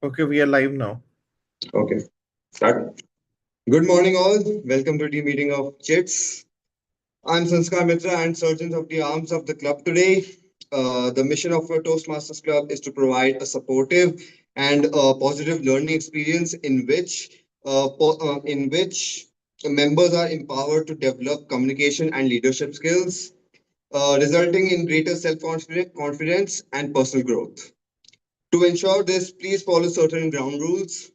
Okay, we are live now. Okay, start. Good morning, all. Welcome to the meeting of Chits. I'm Sanskar Mitra and Sergeant of the Arms of the club today. The mission of our Toastmasters Club is to provide a supportive and positive learning experience in which members are empowered to develop communication and leadership skills, resulting in greater self-confidence and personal growth. To ensure this, please follow certain ground rules.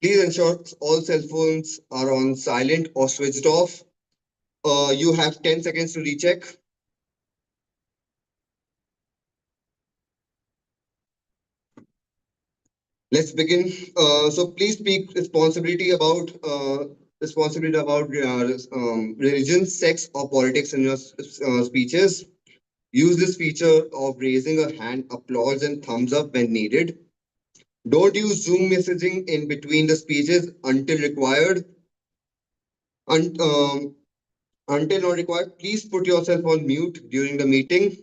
Please ensure all cell phones are on silent or switched off. You have 10 seconds to recheck. Let's begin. So please speak responsibility about religion, sex, or politics in your speeches. Use this feature of raising a hand, applause, and thumbs up when needed. Don't use Zoom messaging in between the speeches until required. Un- um, until not required, please put yourself on mute during the meeting.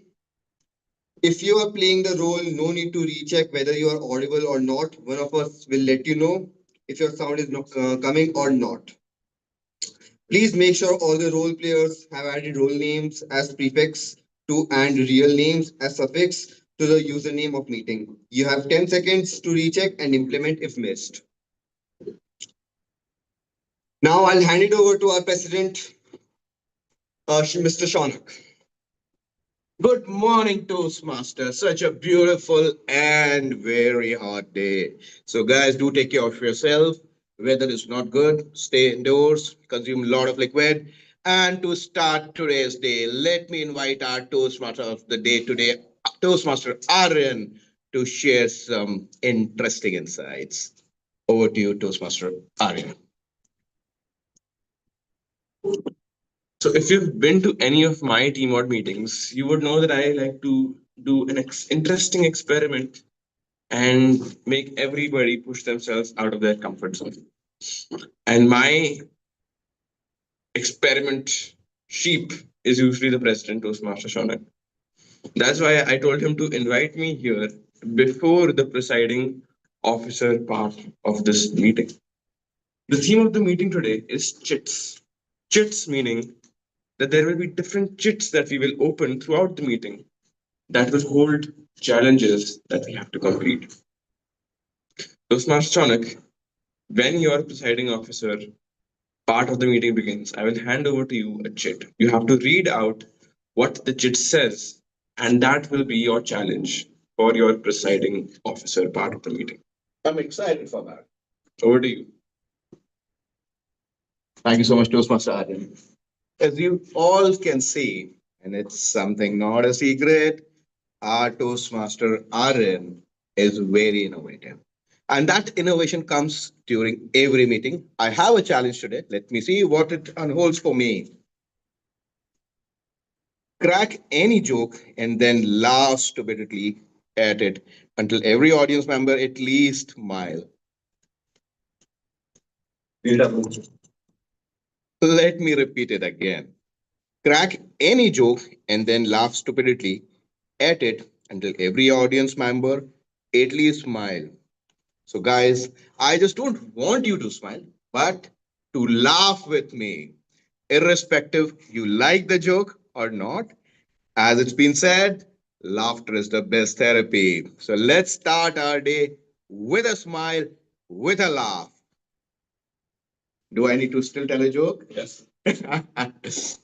If you are playing the role, no need to recheck whether you are audible or not. One of us will let you know if your sound is not coming or not. Please make sure all the role players have added role names as prefix to and real names as suffix to the username of meeting. You have 10 seconds to recheck and implement if missed. Now I'll hand it over to our president, Mr. Shaunak. Good morning, Toastmasters. Such a beautiful and very hot day. So, guys, do take care of yourself. Weather is not good. Stay indoors, consume a lot of liquid. And to start today's day, let me invite our Toastmaster of the day today, Toastmaster Aryan, to share some interesting insights. Over to you, Toastmaster Aryan. So if you've been to any of my teamwork meetings, you would know that I like to do an interesting experiment and make everybody push themselves out of their comfort zone. And my experiment sheep is usually the president, Toastmaster Shonak. That's why I told him to invite me here before the presiding officer part of this meeting. The theme of the meeting today is chits. Chits meaning that there will be different chits that we will open throughout the meeting that will hold challenges that we have to complete. So, Smart Chanak, when your presiding officer part of the meeting begins, I will hand over to you a chit. You have to read out what the chit says, and that will be your challenge for your presiding officer part of the meeting. I'm excited for that. Over to you. Thank you so much, Toastmaster Aryan. As you all can see, and it's something not a secret, our Toastmaster Aryan is very innovative. And that innovation comes during every meeting. I have a challenge today. Let me see what it unfolds for me. Crack any joke and then laugh stupidly at it until every audience member at least smile. Let me repeat it again. Crack any joke and then laugh stupidly at it until every audience member at least smile. So, guys, I just don't want you to smile, but to laugh with me, irrespective you like the joke or not. As it's been said, laughter is the best therapy. So let's start our day with a smile, with a laugh. Do I need to still tell a joke? Yes.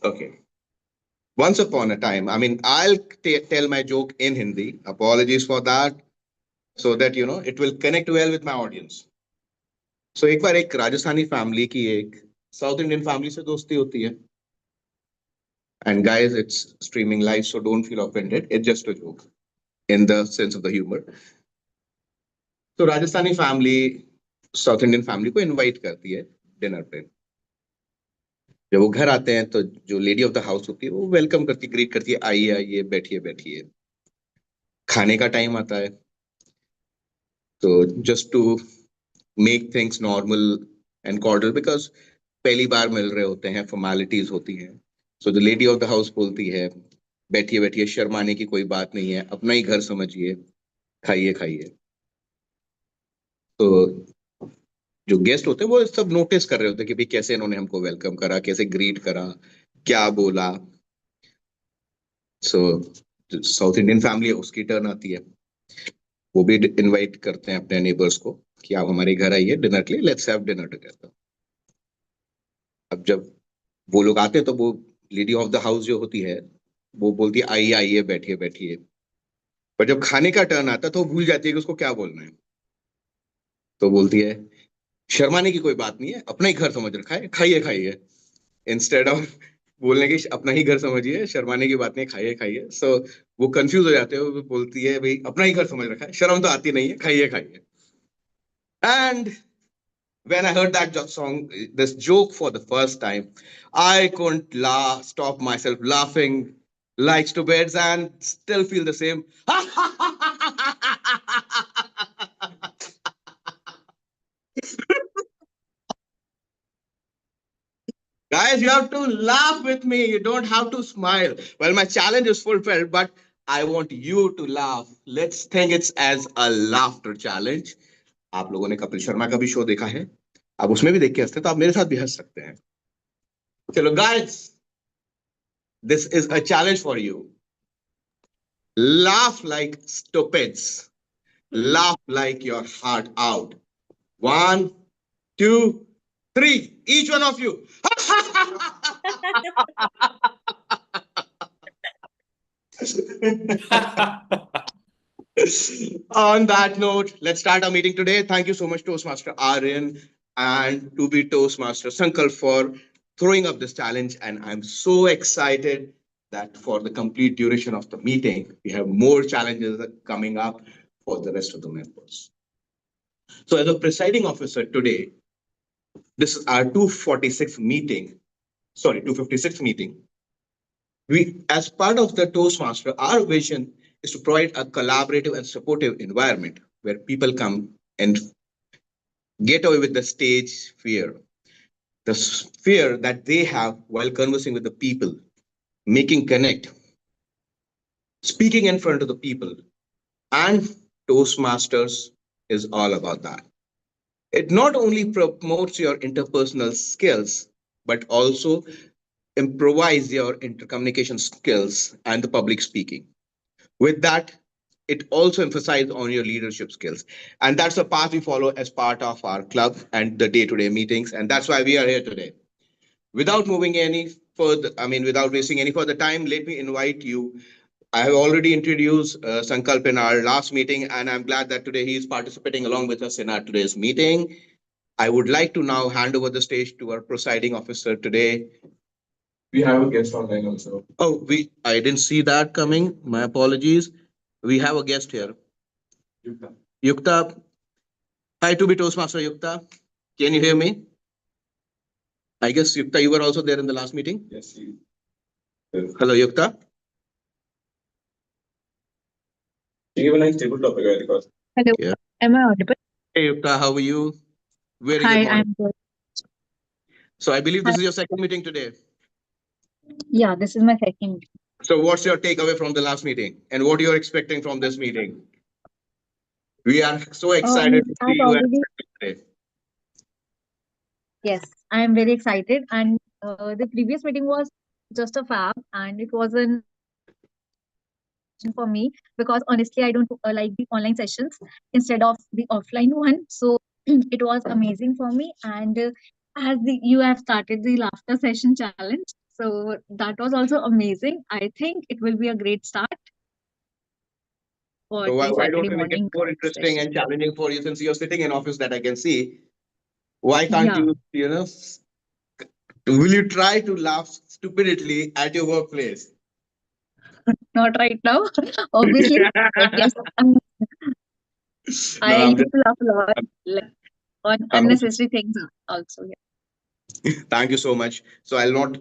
Okay. Once upon a time, I'll tell my joke in Hindi. Apologies for that, so that it will connect well with my audience. So एक बार एक Rajasthani family की एक south Indian family से दोस्ती होती है. And guys, it's streaming live, so don't feel offended. It's just a joke in the sense of the humor. तो Rajasthani family south Indian family को इनवाइट करती है डिनर पे. जब वो घर आते हैं तो जो लेडी ऑफ द हाउस होती है वो वेलकम करती, ग्रीट करती है, आइए आइए बैठिए बैठिए. खाने का टाइम आता है तो just to make things normal and cordial, because पहली बार मिल रहे होते हैं, फॉर्मेलिटीज होती हैं. So the lady of the house बोलती है, बैठिए बैठिए, शर्माने की कोई बात नहीं है, अपना ही घर समझिए, खाइए खाइए. तो जो गेस्ट होते हैं वो सब नोटिस कर रहे होते हैं कि भाई कैसे इन्होंने हमको वेलकम करा, कैसे ग्रीट करा, क्या बोला। सो साउथ इंडियन फैमिली है उसकी टर्न आती है, वो भी इनवाइट करते हैं अपने नेबर्स को कि आप हमारे घर आइए डिनर के लिए, लेट्स हैव डिनर टुगेदर। अब जब वो लोग आते हैं तो वो लेडी ऑफ द हाउस जो होती है वो बोलती है आइए आइए बैठिए बैठिए। पर जब खाने का टर्न आता है तो वो भूल जाती है कि उसको क्या बोलना है। तो बोलती है शर्माने की कोई बात नहीं है, अपना ही घर समझ रखा है, खाइए खाइए। इंस्टेड ऑफ बोलने की अपना ही घर समझिए, शर्माने की बात नहीं, खाइए खाइए। सो वो कंफ्यूज हो जाते हैं, वो बोलती है भाई अपना ही घर समझ रखा है, शर्म तो आती नहीं है, खाइए खाइए। And when I heard that song, this joke for the first time, I couldn't stop myself laughing like stupids and still feel the same. Guys, you have to laugh with me. You don't have to smile. Well, my challenge is fulfilled, but I want you to laugh. Let's think it's as a laughter challenge. आप लोगों ने कपिल शर्मा का भी show देखा है, आप उसमें भी देख के हंसते तो आप मेरे साथ भी हंस सकते हैं। चलो guys, this is a challenge for you. Laugh like stupids. Laugh like your heart out. One, two, three. Each one of you. On that note, let's start our meeting today. Thank you so much, Toastmaster Aryan and to be Toastmaster Sankalp for throwing up this challenge. And I'm so excited that for the complete duration of the meeting, we have more challenges coming up for the rest of the members. So, as a presiding officer today, this is our 246th meeting, sorry, 256th meeting. We, as part of the Toastmaster, our vision is to provide a collaborative and supportive environment where people come and get away with the stage fear, the fear that they have while conversing with the people, making connect, speaking in front of the people. And Toastmasters is all about that. It not only promotes your interpersonal skills, but also improvise your intercommunication skills and the public speaking. With that, it also emphasizes on your leadership skills. And that's the path we follow as part of our club and the day-to-day meetings. And that's why we are here today. Without moving any further, without wasting any further time, let me invite you. I have already introduced Sankalp in our last meeting, and I'm glad that today he is participating along with us in our today's meeting. I would like to now hand over the stage to our presiding officer today. We have a guest online also. Oh, I didn't see that coming. My apologies. We have a guest here. Yukta. Yukta. Hi to be Toastmaster Yukta. Can you hear me? I guess Yukta, you were also there in the last meeting. Yes. Hello, Yukta. You give a nice table topic, because. Hello, Yeah. am I audible? Hey, Yukta, how are you? Very good Hi, morning. I'm good. So I believe Hi. this is your second meeting today. Yeah, this is my second. So what's your takeaway from the last meeting, and what you're expecting from this meeting? We are so excited to As see you already, today. yes, I am very excited. And the previous meeting was just a fab, and it was an for me because honestly, I don't like the online sessions instead of the offline one. So it was amazing for me. And as you have started the laughter session challenge, so that was also amazing. I think it will be a great start for So the why don't Saturday we make it morning more interesting session. and challenging for you, since you're sitting in office that I can see? Why can't Yeah. will you try to laugh stupidly at your workplace? Not right now, obviously, but yes, No, I used to laugh a lot, like on I'm unnecessary things also. Yeah. Thank you so much. So I'll not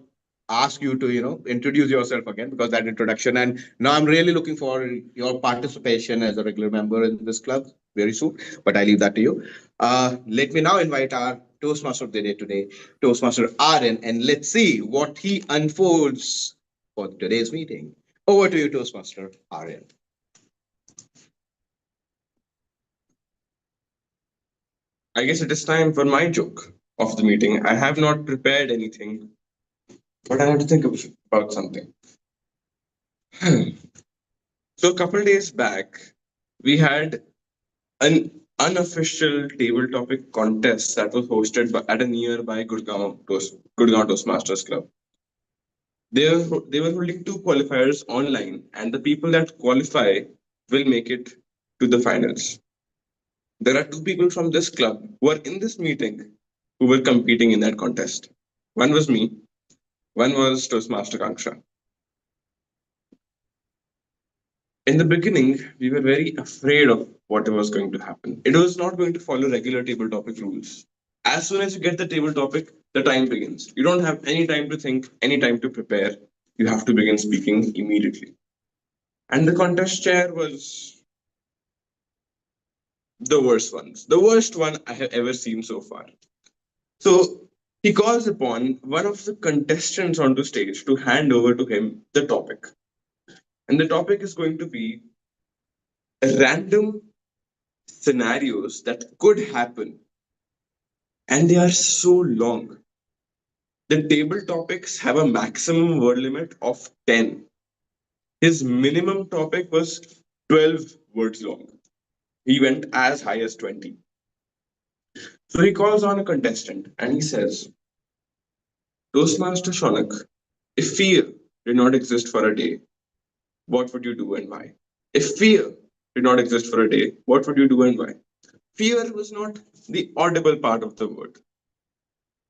ask you to, introduce yourself again, because that introduction. And now I'm really looking for your participation as a regular member in this club very soon. But I leave that to you. Let me now invite our Toastmaster of the day today, Toastmaster Aryan, and let's see what he unfolds for today's meeting. Over to you, Toastmaster Aryan. I guess it is time for my joke of the meeting. I have not prepared anything, but I have to think about something. So, a couple days back, we had an unofficial table topic contest that was hosted at a nearby Gurgaon Toastmasters Club. They were holding two qualifiers online, and the people that qualify will make it to the finals. There are two people from this club who are in this meeting who were competing in that contest. One was me, one was Toastmaster Kanksha. In the beginning, we were very afraid of what was going to happen. It was not going to follow regular table topic rules. As soon as you get the table topic, the time begins. You don't have any time to think, any time to prepare. You have to begin speaking immediately. And the contest chair was the worst ones, the worst one I have ever seen so far. So he calls upon one of the contestants onto stage to hand over to him the topic. And the topic is going to be random scenarios that could happen, and they are so long. The table topics have a maximum word limit of 10. His minimum topic was 12 words long. He went as high as 20. So he calls on a contestant and he says, Toastmaster Shonak, if fear did not exist for a day, what would you do and why? If fear did not exist for a day, what would you do and why? Fear was not the audible part of the word.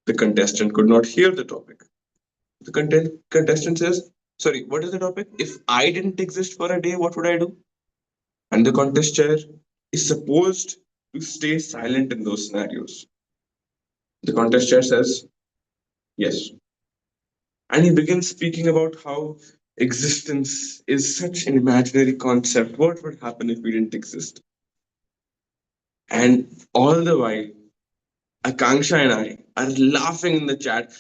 The contestant could not hear the topic. The contestant says, sorry, what is the topic? If I didn't exist for a day, what would I do? And the contest chair is supposed to stay silent in those scenarios. The contest chair says, yes. And he begins speaking about how existence is such an imaginary concept. What would happen if we didn't exist? And all the while, Akanksha and I are laughing in the chat.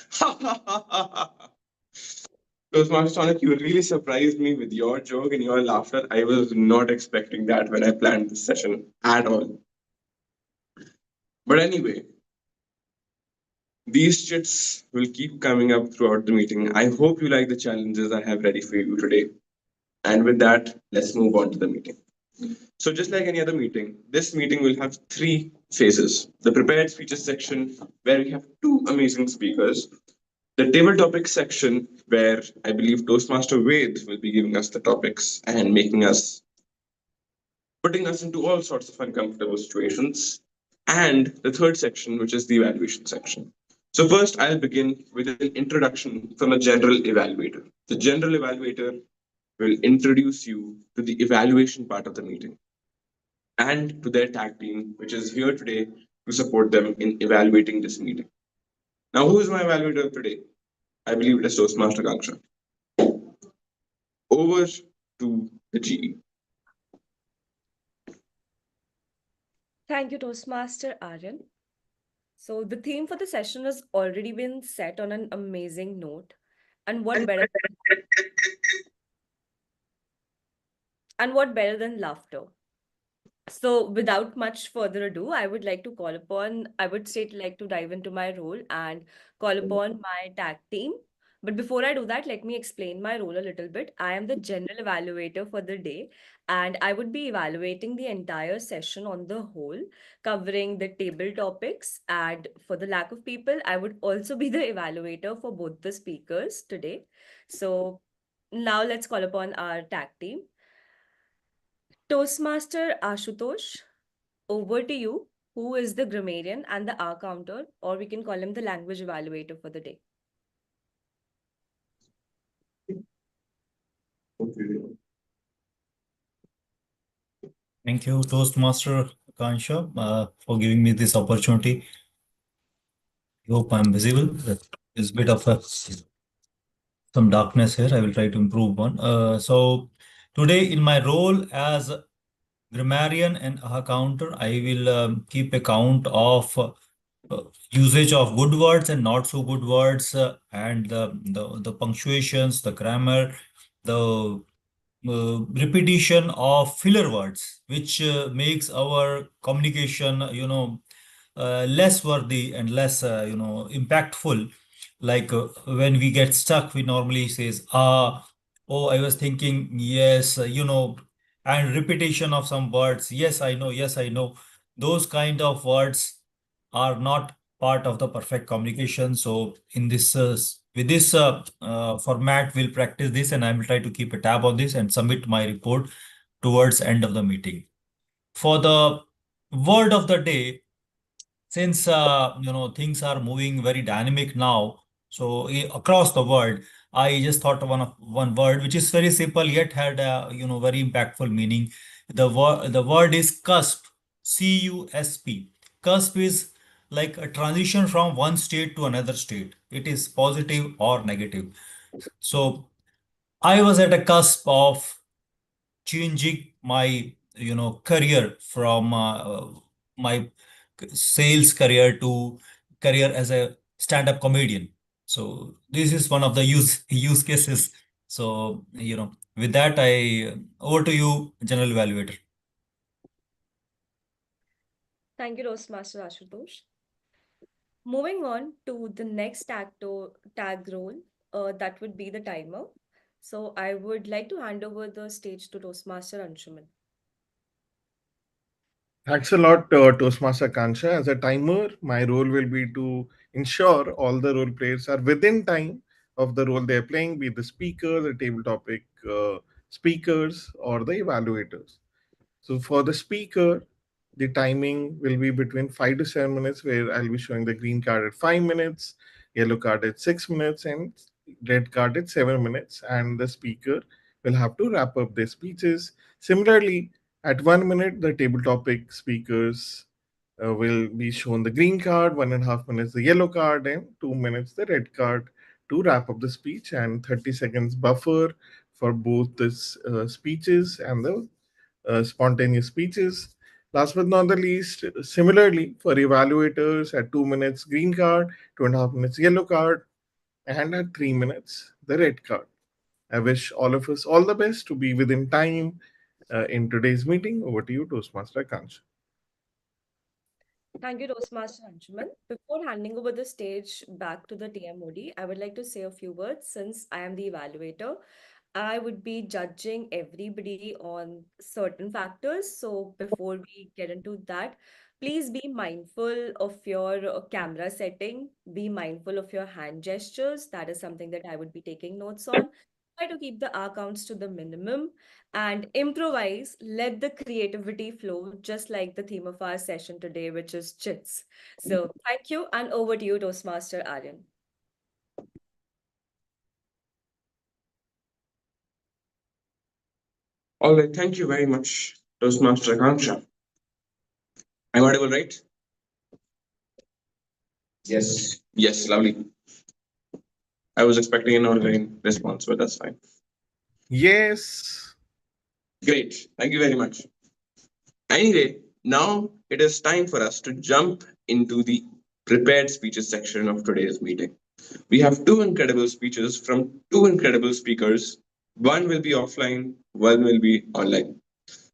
Toastmaster Sonic, you really surprised me with your joke and your laughter. I was not expecting that when I planned this session at all. But anyway, these chits will keep coming up throughout the meeting. I hope you like the challenges I have ready for you today. And with that, let's move on to the meeting. So just like any other meeting, this meeting will have three phases. The prepared speeches section, where we have two amazing speakers. The table topics section, where I believe Toastmaster Ved will be giving us the topics and putting us into all sorts of uncomfortable situations. And the third section, which is the evaluation section. So first, I'll begin with an introduction from a general evaluator. The general evaluator will introduce you to the evaluation part of the meeting and to their tag team, which is here today to support them in evaluating this meeting. Now, who is my evaluator today? I believe it is Toastmaster Kanksha. Over to the GE. Thank you, Toastmaster Aryan. So the theme for the session has already been set on an amazing note. And what better than laughter? So without much further ado, I would like to dive into my role and call upon my tag team. But before I do that, let me explain my role a little bit. I am the general evaluator for the day, and I would be evaluating the entire session on the whole, covering the table topics. And for the lack of people, I would also be the evaluator for both the speakers today. So now let's call upon our tag team. Toastmaster Ashutosh, over to you. Who is the grammarian and the R counter, or we can call him the language evaluator for the day? Thank you, Toastmaster Kansha, for giving me this opportunity. I hope I'm visible. There's a bit of some darkness here. I will try to improve one. So today, in my role as grammarian and counter, I will keep account of usage of good words and not so good words, and the punctuations, the grammar, the repetition of filler words, which makes our communication, less worthy and less impactful. Like when we get stuck, we normally says, oh, I was thinking, yes, and repetition of some words, yes, I know, yes, I know. Those kind of words are not part of the perfect communication. So in this with this format, we'll practice this, and I will try to keep a tab on this and submit my report towards end of the meeting. For the word of the day, since things are moving very dynamic now, so across the world, I just thought of one word which is very simple yet had a very impactful meaning. The word is cusp. CUSP. Cusp is like a transition from one state to another state. It is positive or negative. So I was at a cusp of changing my career from my sales career to career as a stand-up comedian. So this is one of the use cases. So with that, I over to you, general evaluator. Thank you, Toastmaster Ashutosh. Moving on to the next tag role, that would be the timer. So I would like to hand over the stage to Toastmaster Anshuman. Thanks a lot, Toastmaster Kansha. As a timer, my role will be to ensure all the role players are within time of the role they're playing, be the speaker, the table topic speakers, or the evaluators. So for the speaker, the timing will be between 5 to 7 minutes, where I'll be showing the green card at 5 minutes, yellow card at 6 minutes, and red card at 7 minutes. And the speaker will have to wrap up their speeches. Similarly, at 1 minute, the table topic speakers will be shown the green card, 1.5 minutes the yellow card, and 2 minutes the red card to wrap up the speech, and 30 seconds buffer for both the speeches and the spontaneous speeches. Last but not the least, similarly for evaluators, at 2 minutes green card, 2.5 minutes yellow card, and at 3 minutes the red card. I wish all of us all the best to be within time in today's meeting. Over to you, Toastmaster Kanch. Thank you, Toastmaster Anshuman. Before handing over the stage back to the TMOD, I would like to say a few words since I am the evaluator. I would be judging everybody on certain factors. So before we get into that, please be mindful of your camera setting, be mindful of your hand gestures. That is something that I would be taking notes on. Try to keep the R counts to the minimum and improvise. Let the creativity flow, just like the theme of our session today, which is chits. So thank you, and over to you, Toastmaster Aryan. All right, thank you very much, Toastmaster Akansha. I'm audible, right? Yes. Yes, lovely. I was expecting an online response, but that's fine. Yes. Great, thank you very much. Anyway, now it is time for us to jump into the prepared speeches section of today's meeting. We have two incredible speeches from two incredible speakers. One will be offline, one will be online.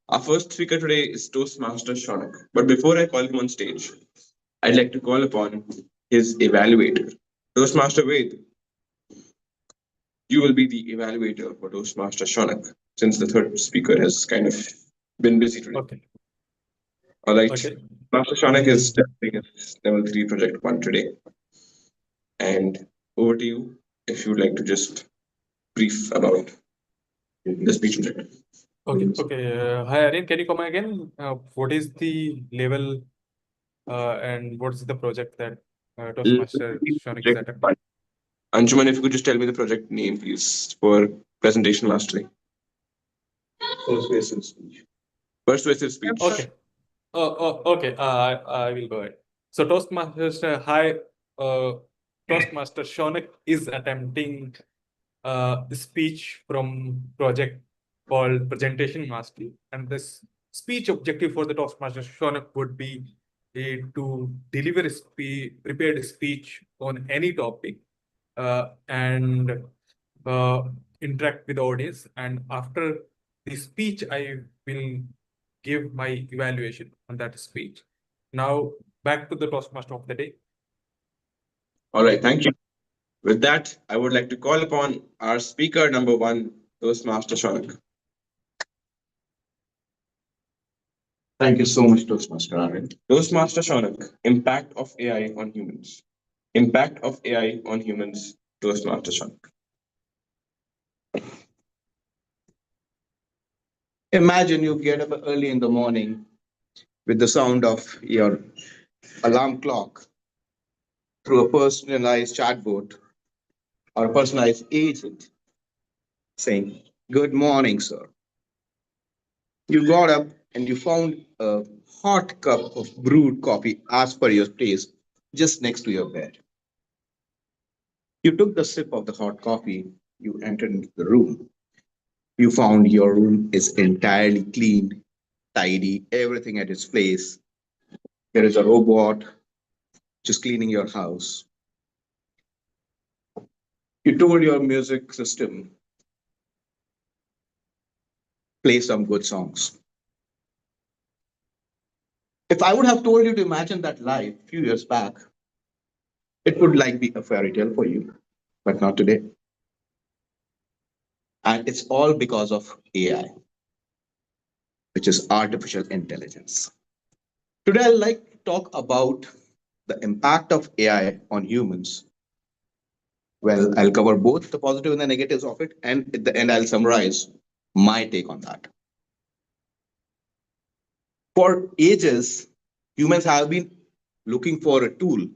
Our first speaker today is Toastmaster Shaunak. But before I call him on stage, I'd like to call upon his evaluator. Toastmaster Ved, you will be the evaluator for Toastmaster Shaunak, since the third speaker has kind of been busy today. Okay. All right. Okay. Master Shaunak is testing his level 3 project 1 today. And over to you if you would like to just brief about the speech project. Okay. Okay. Hi, Aryan. Can you come again? What is the level and what is the project that Toastmaster Shonik is Project attempting? 1. Anshuman, if you could just tell me the project name, please, for presentation mastery. Persuasive speech. Persuasive speech. Okay. Okay. I will go ahead. So Toastmaster Shonik is attempting a speech from project called Presentation Mastery, and this speech objective for the Toastmaster Shonik would be to deliver a prepared speech on any topic and interact with the audience. And after the speech, I will give my evaluation on that speech. Now, back to the Toastmaster of the day. All right, thank you. With that, I would like to call upon our speaker number one, Toastmaster Shonak. Thank you so much, Toastmaster Arvind. Toastmaster Shonak, impact of AI on humans. Impact of AI on humans, Toastmaster Shonak. Imagine you get up early in the morning with the sound of your alarm clock through a personalized chatbot or a personalized agent saying, "Good morning, sir." You got up and you found a hot cup of brewed coffee as per your taste just next to your bed. You took the sip of the hot coffee, you entered into the room. You found your room is entirely clean, tidy, everything at its place. There is a robot just cleaning your house. You told your music system, play some good songs. If I would have told you to imagine that life a few years back, it would like be a fairy tale for you, but not today. And it's all because of AI, which is artificial intelligence. Today, I'd like to talk about the impact of AI on humans. Well, I'll cover both the positive and the negatives of it, and at the end, I'll summarize my take on that. For ages, humans have been looking for a tool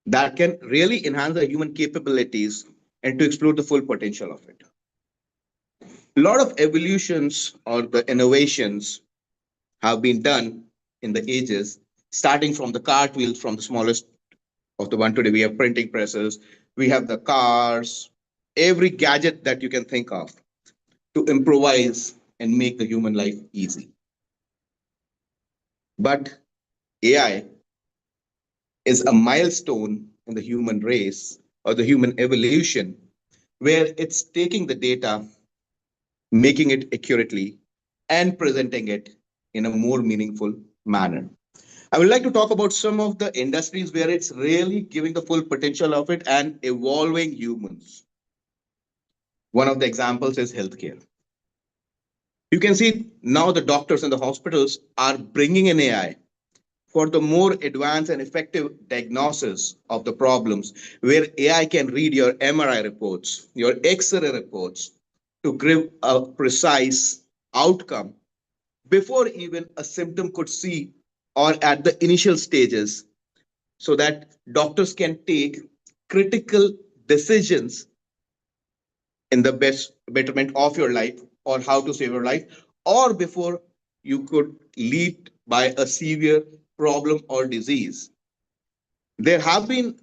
that can really enhance the human capabilities and to explore the full potential of it. A lot of evolutions or the innovations have been done in the ages, starting from the cartwheels, from the smallest of the one today. We have printing presses, we have the cars, every gadget that you can think of to improvise and make the human life easy. But AI is a milestone in the human race or the human evolution where it's taking the data, making it accurately, and presenting it in a more meaningful manner. I would like to talk about some of the industries where it's really giving the full potential of it and evolving humans. One of the examples is healthcare. You can see now the doctors and the hospitals are bringing in AI for the more advanced and effective diagnosis of the problems, where AI can read your MRI reports, your X-ray reports to give a precise outcome before even a symptom could see or at the initial stages, so that doctors can take critical decisions in the best betterment of your life or how to save your life, or before you could lead by a severe problem or disease. There have been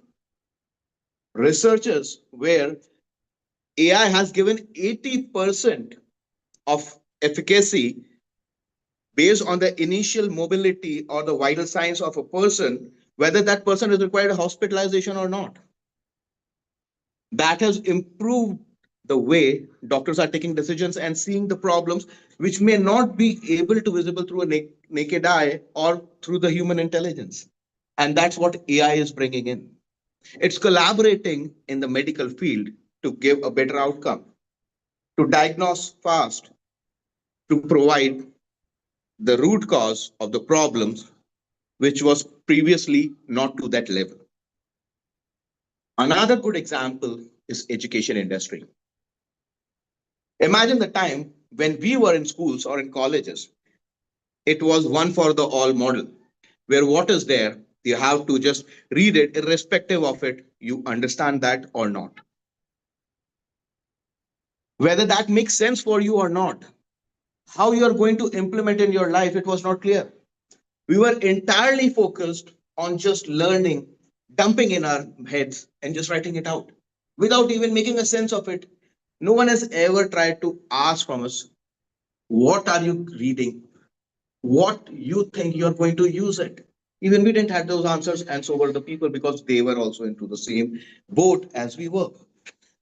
researchers where AI has given 80% of efficacy based on the initial mobility or the vital signs of a person, whether that person is required hospitalization or not. That has improved the way doctors are taking decisions and seeing the problems which may not be able to visible through a naked eye or through the human intelligence. And that's what AI is bringing in. It's collaborating in the medical field to give a better outcome, to diagnose fast, to provide the root cause of the problems which was previously not to that level. Another good example is education industry. Imagine the time when we were in schools or in colleges. It was one for the all model, where what is there, you have to just read it irrespective of it, you understand that or not. Whether that makes sense for you or not, how you are going to implement in your life, it was not clear. We were entirely focused on just learning, dumping in our heads and just writing it out without even making a sense of it. No one has ever tried to ask from us, what are you reading? What you think you're going to use it? Even we didn't have those answers, and so were the people because they were also into the same boat as we were.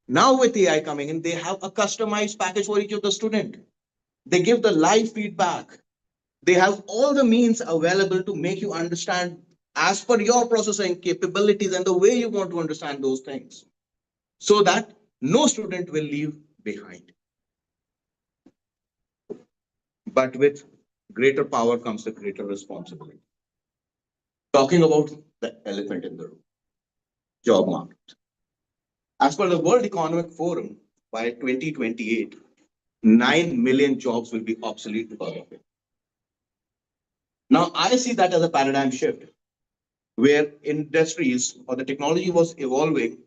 Now with AI coming in, they have a customized package for each of the student. They give the live feedback. They have all the means available to make you understand as per your processing capabilities and the way you want to understand those things, so that no student will leave behind. But with greater power comes the greater responsibility. Talking about the elephant in the room, job market. As per the World Economic Forum, by 2028, 9 million jobs will be obsolete because of it. Now, I see that as a paradigm shift where industries or the technology was evolving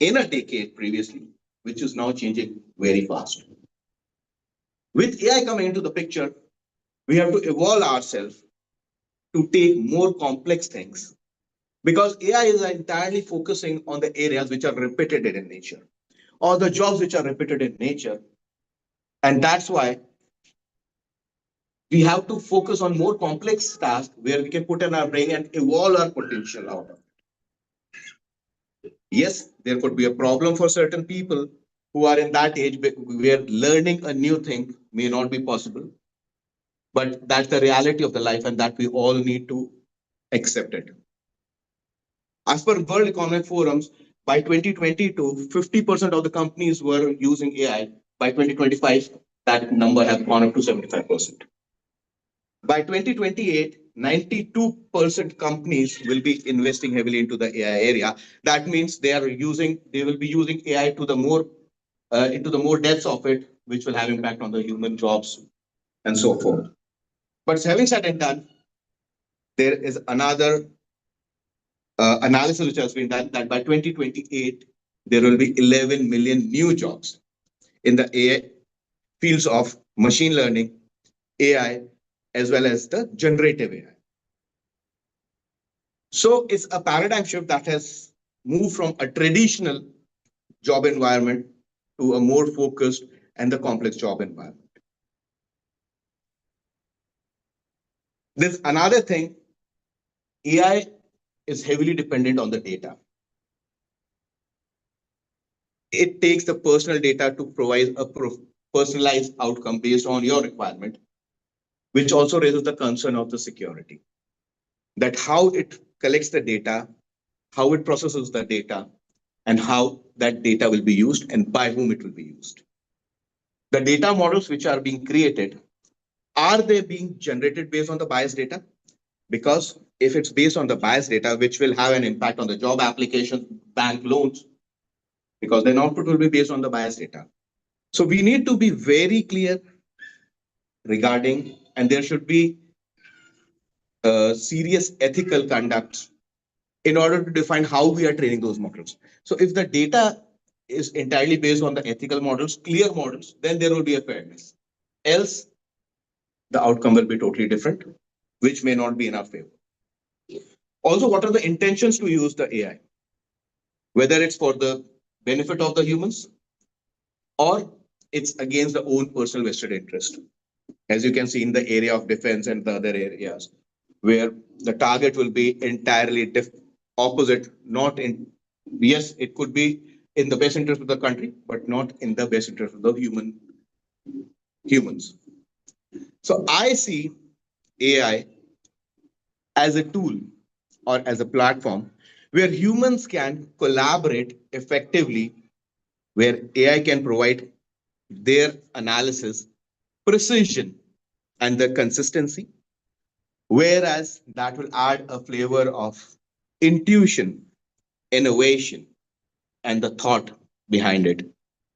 in a decade previously, which is now changing very fast. With AI coming into the picture, we have to evolve ourselves to take more complex things because AI is entirely focusing on the areas which are repetitive in nature or the jobs which are repetitive in nature. And that's why we have to focus on more complex tasks where we can put in our brain and evolve our potential out of it. Yes, there could be a problem for certain people who are in that age where learning a new thing may not be possible. But that's the reality of the life, and that we all need to accept it. As per World Economic Forums, by 2022, 50% of the companies were using AI. By 2025, that number has gone up to 75%. By 2028, 92% companies will be investing heavily into the AI area. That means they will be using AI to the more into the more depths of it, which will have impact on the human jobs and so forth. But having said and done, there is another analysis which has been done that by 2028, there will be 11 million new jobs in the AI fields of machine learning, AI, as well as the generative AI. So it's a paradigm shift that has moved from a traditional job environment to a more focused and the complex job environment. There's another thing, AI is heavily dependent on the data. It takes the personal data to provide a personalized outcome based on your requirement, which also raises the concern of the security. That how it collects the data, how it processes the data, and how that data will be used and by whom it will be used. The data models which are being created, are they being generated based on the biased data? Because if it's based on the biased data, which will have an impact on the job application, bank loans, because then output will be based on the biased data. So we need to be very clear regarding, and there should be serious ethical conduct in order to define how we are training those models. So if the data is entirely based on the ethical models, clear models, then there will be a fairness. Else, the outcome will be totally different, which may not be in our favor. Also, what are the intentions to use the AI? Whether it's for the benefit of the humans or it's against the own personal vested interest. As you can see in the area of defense and the other areas, where the target will be entirely opposite, not in, yes, it could be in the best interest of the country, but not in the best interest of the humans. So I see AI as a tool or as a platform where humans can collaborate effectively, where AI can provide their analysis, precision, and the consistency, whereas that will add a flavor of intuition, innovation, and the thought behind it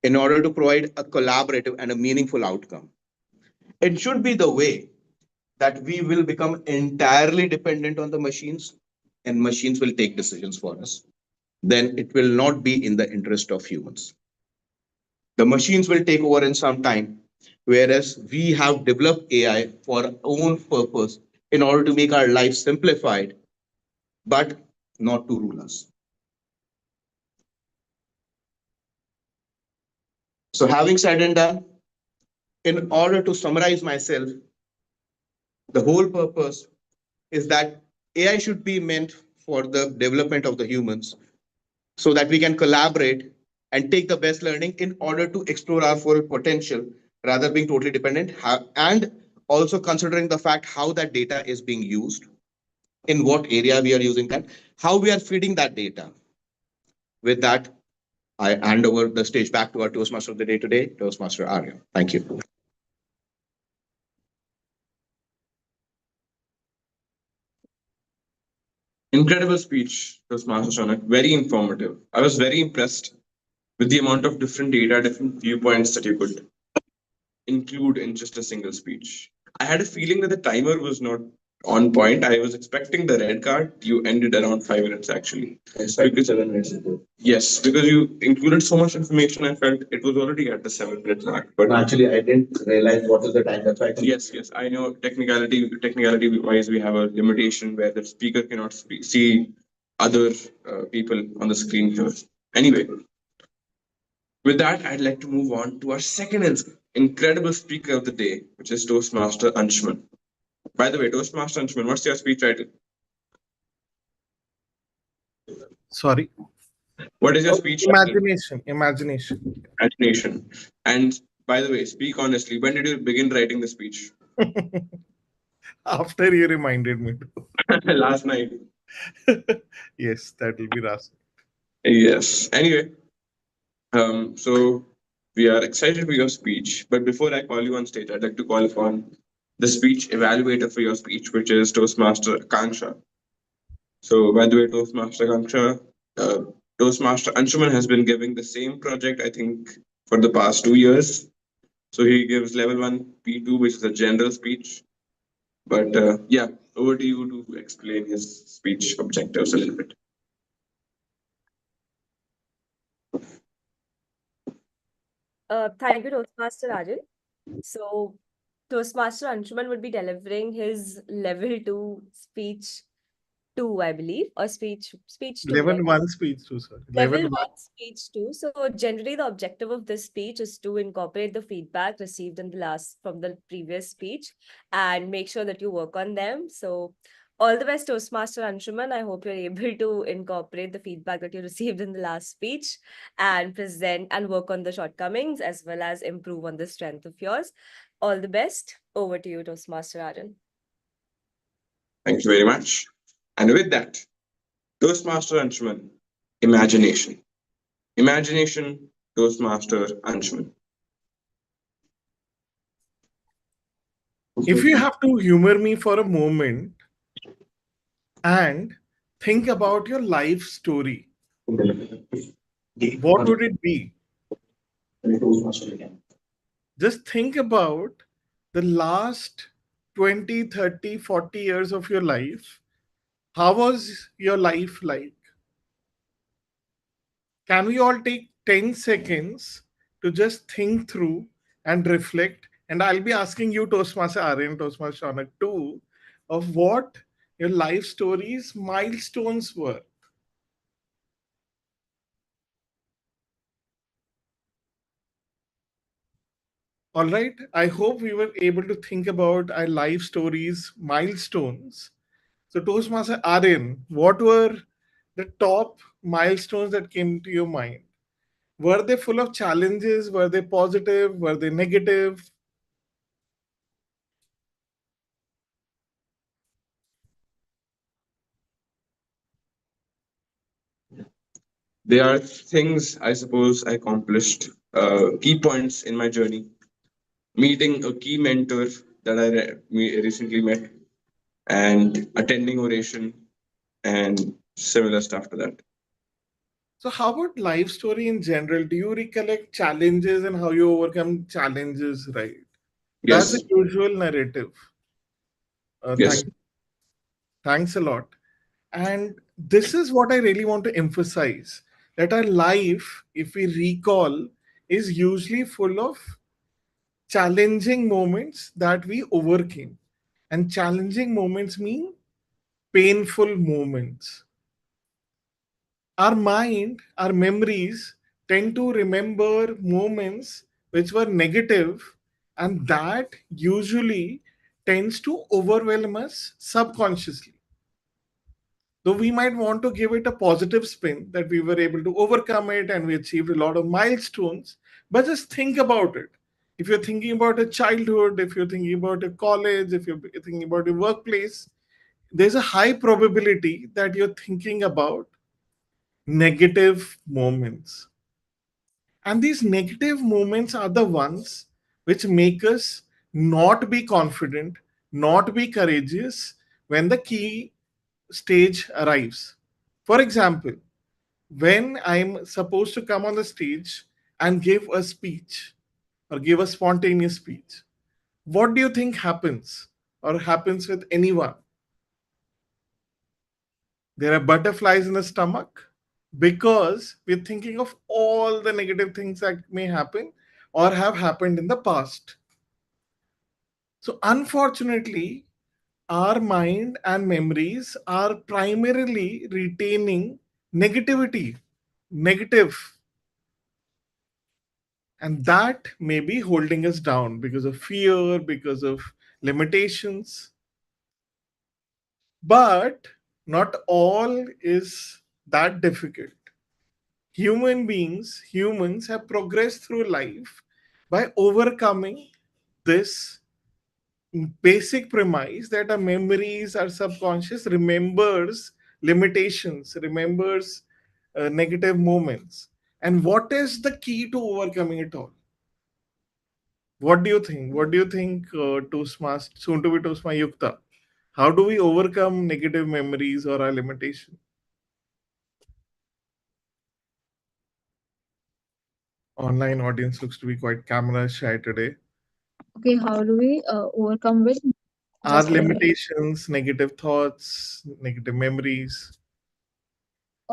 in order to provide a collaborative and a meaningful outcome. It should be the way that we will become entirely dependent on the machines and machines will take decisions for us. Then it will not be in the interest of humans. The machines will take over in some time, whereas we have developed AI for our own purpose in order to make our life simplified, but not to rule us. So having said and done, in order to summarize myself, the whole purpose is that AI should be meant for the development of the humans so that we can collaborate and take the best learning in order to explore our full potential rather being totally dependent and also considering the fact how that data is being used, in what area we are using that, how we are feeding that data. With that, I hand over the stage back to our Toastmaster of the day today, Toastmaster Arya. Thank you. Incredible speech, Toastmaster Shonak. Very informative. I was very impressed with the amount of different data, different viewpoints that you could include in just a single speech. I had a feeling that the timer was not on point. I was expecting the red card. You ended around 5 minutes actually. I expected 7 minutes. Yes, because you included so much information, I felt it was already at the 7 minute mark. But Actually, I didn't realize what is the time. That's why. yes, I know technicality wise, we have a limitation where the speaker cannot see other people on the screen here. Anyway, with that, I'd like to move on to our second incredible speaker of the day, which is Toastmaster Anshuman. By the way, Toastmaster Anshuman, what's your speech title? Sorry. What is your speech title? Imagination. Imagination. And by the way, speak honestly. When did you begin writing the speech? After you reminded me. Last night. Yes, that will be last. Yes. Anyway, so we are excited for your speech. But before I call you on stage, I'd like to call upon the speech evaluator for your speech, which is Toastmaster Kanksha. So, by the way, Toastmaster Kanksha, Toastmaster Anshuman has been giving the same project, I think, for the past 2 years. So he gives level 1 P2, which is a general speech. But yeah, over to you to explain his speech objectives a little bit. Thank you, Toastmaster Rajan. So, Toastmaster Anshuman would be delivering his level 2 speech 2, I believe, or speech 2, Level right? 1 speech too, sir. Level 1 speech 2. So generally the objective of this speech is to incorporate the feedback received in the last from the previous speech and make sure that you work on them. So all the best, Toastmaster Anshuman. I hope you're able to incorporate the feedback that you received in the last speech and present and work on the shortcomings as well as improve on the strength of yours. All the best. Over to you, Toastmaster Arjun. Thank you very much. And with that, Toastmaster Anshuman, imagination. Imagination, Toastmaster Anshuman. If you have to humor me for a moment and think about your life story, what would it be? Just think about the last 20, 30, 40 years of your life. How was your life like? Can we all take 10 seconds to just think through and reflect? And I'll be asking you, Toastmaster Aryan, Toastmaster Shonak, too, of what your life stories, milestones were. All right. I hope we were able to think about our life stories, milestones. So, Toastmaster Aryan, what were the top milestones that came to your mind? Were they full of challenges? Were they positive? Were they negative? There are things I suppose I accomplished, key points in my journey. Meeting a key mentor that recently met, and attending oration, and similar stuff to that. So, how about life story in general? Do you recollect challenges and how you overcome challenges? Right. That's Yes. a usual narrative. Yes. Thanks a lot. And this is what I really want to emphasize, that our life, if we recall, is usually full of challenging moments that we overcame. And challenging moments mean painful moments. Our mind, our memories tend to remember moments which were negative, and that usually tends to overwhelm us subconsciously. Though we might want to give it a positive spin that we were able to overcome it and we achieved a lot of milestones, but just think about it. If you're thinking about a childhood, if you're thinking about a college, if you're thinking about a workplace, there's a high probability that you're thinking about negative moments. And these negative moments are the ones which make us not be confident, not be courageous when the key stage arrives. For example, when I'm supposed to come on the stage and give a speech or give a spontaneous speech, what do you think happens or happens with anyone? There are butterflies in the stomach because we're thinking of all the negative things that may happen or have happened in the past. So, unfortunately, our mind and memories are primarily retaining negativity, negative, and that may be holding us down because of fear, because of limitations. But not all is that difficult. Humans have progressed through life by overcoming this basic premise that our memories, our subconscious remembers limitations, remembers negative moments. And what is the key to overcoming it all? What do you think? What do you think, Toastmaster, soon to be Toastmaster Yukta? How do we overcome negative memories or our limitation? Online audience looks to be quite camera shy today. Okay, how do we overcome with Our just like limitations, negative thoughts, negative memories.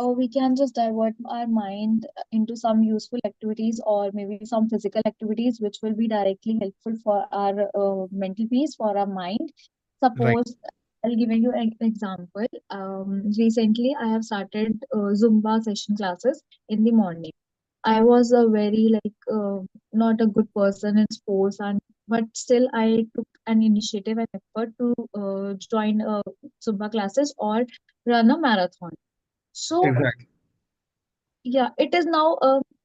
we can just divert our mind into some useful activities or maybe some physical activities which will be directly helpful for our mental peace, for our mind. Right. Suppose I'll give you an example. Recently, I have started Zumba session classes in the morning. I was a very not a good person in sports, and but still I took an initiative and effort to join Zumba classes or run a marathon. So Exactly. yeah, it is now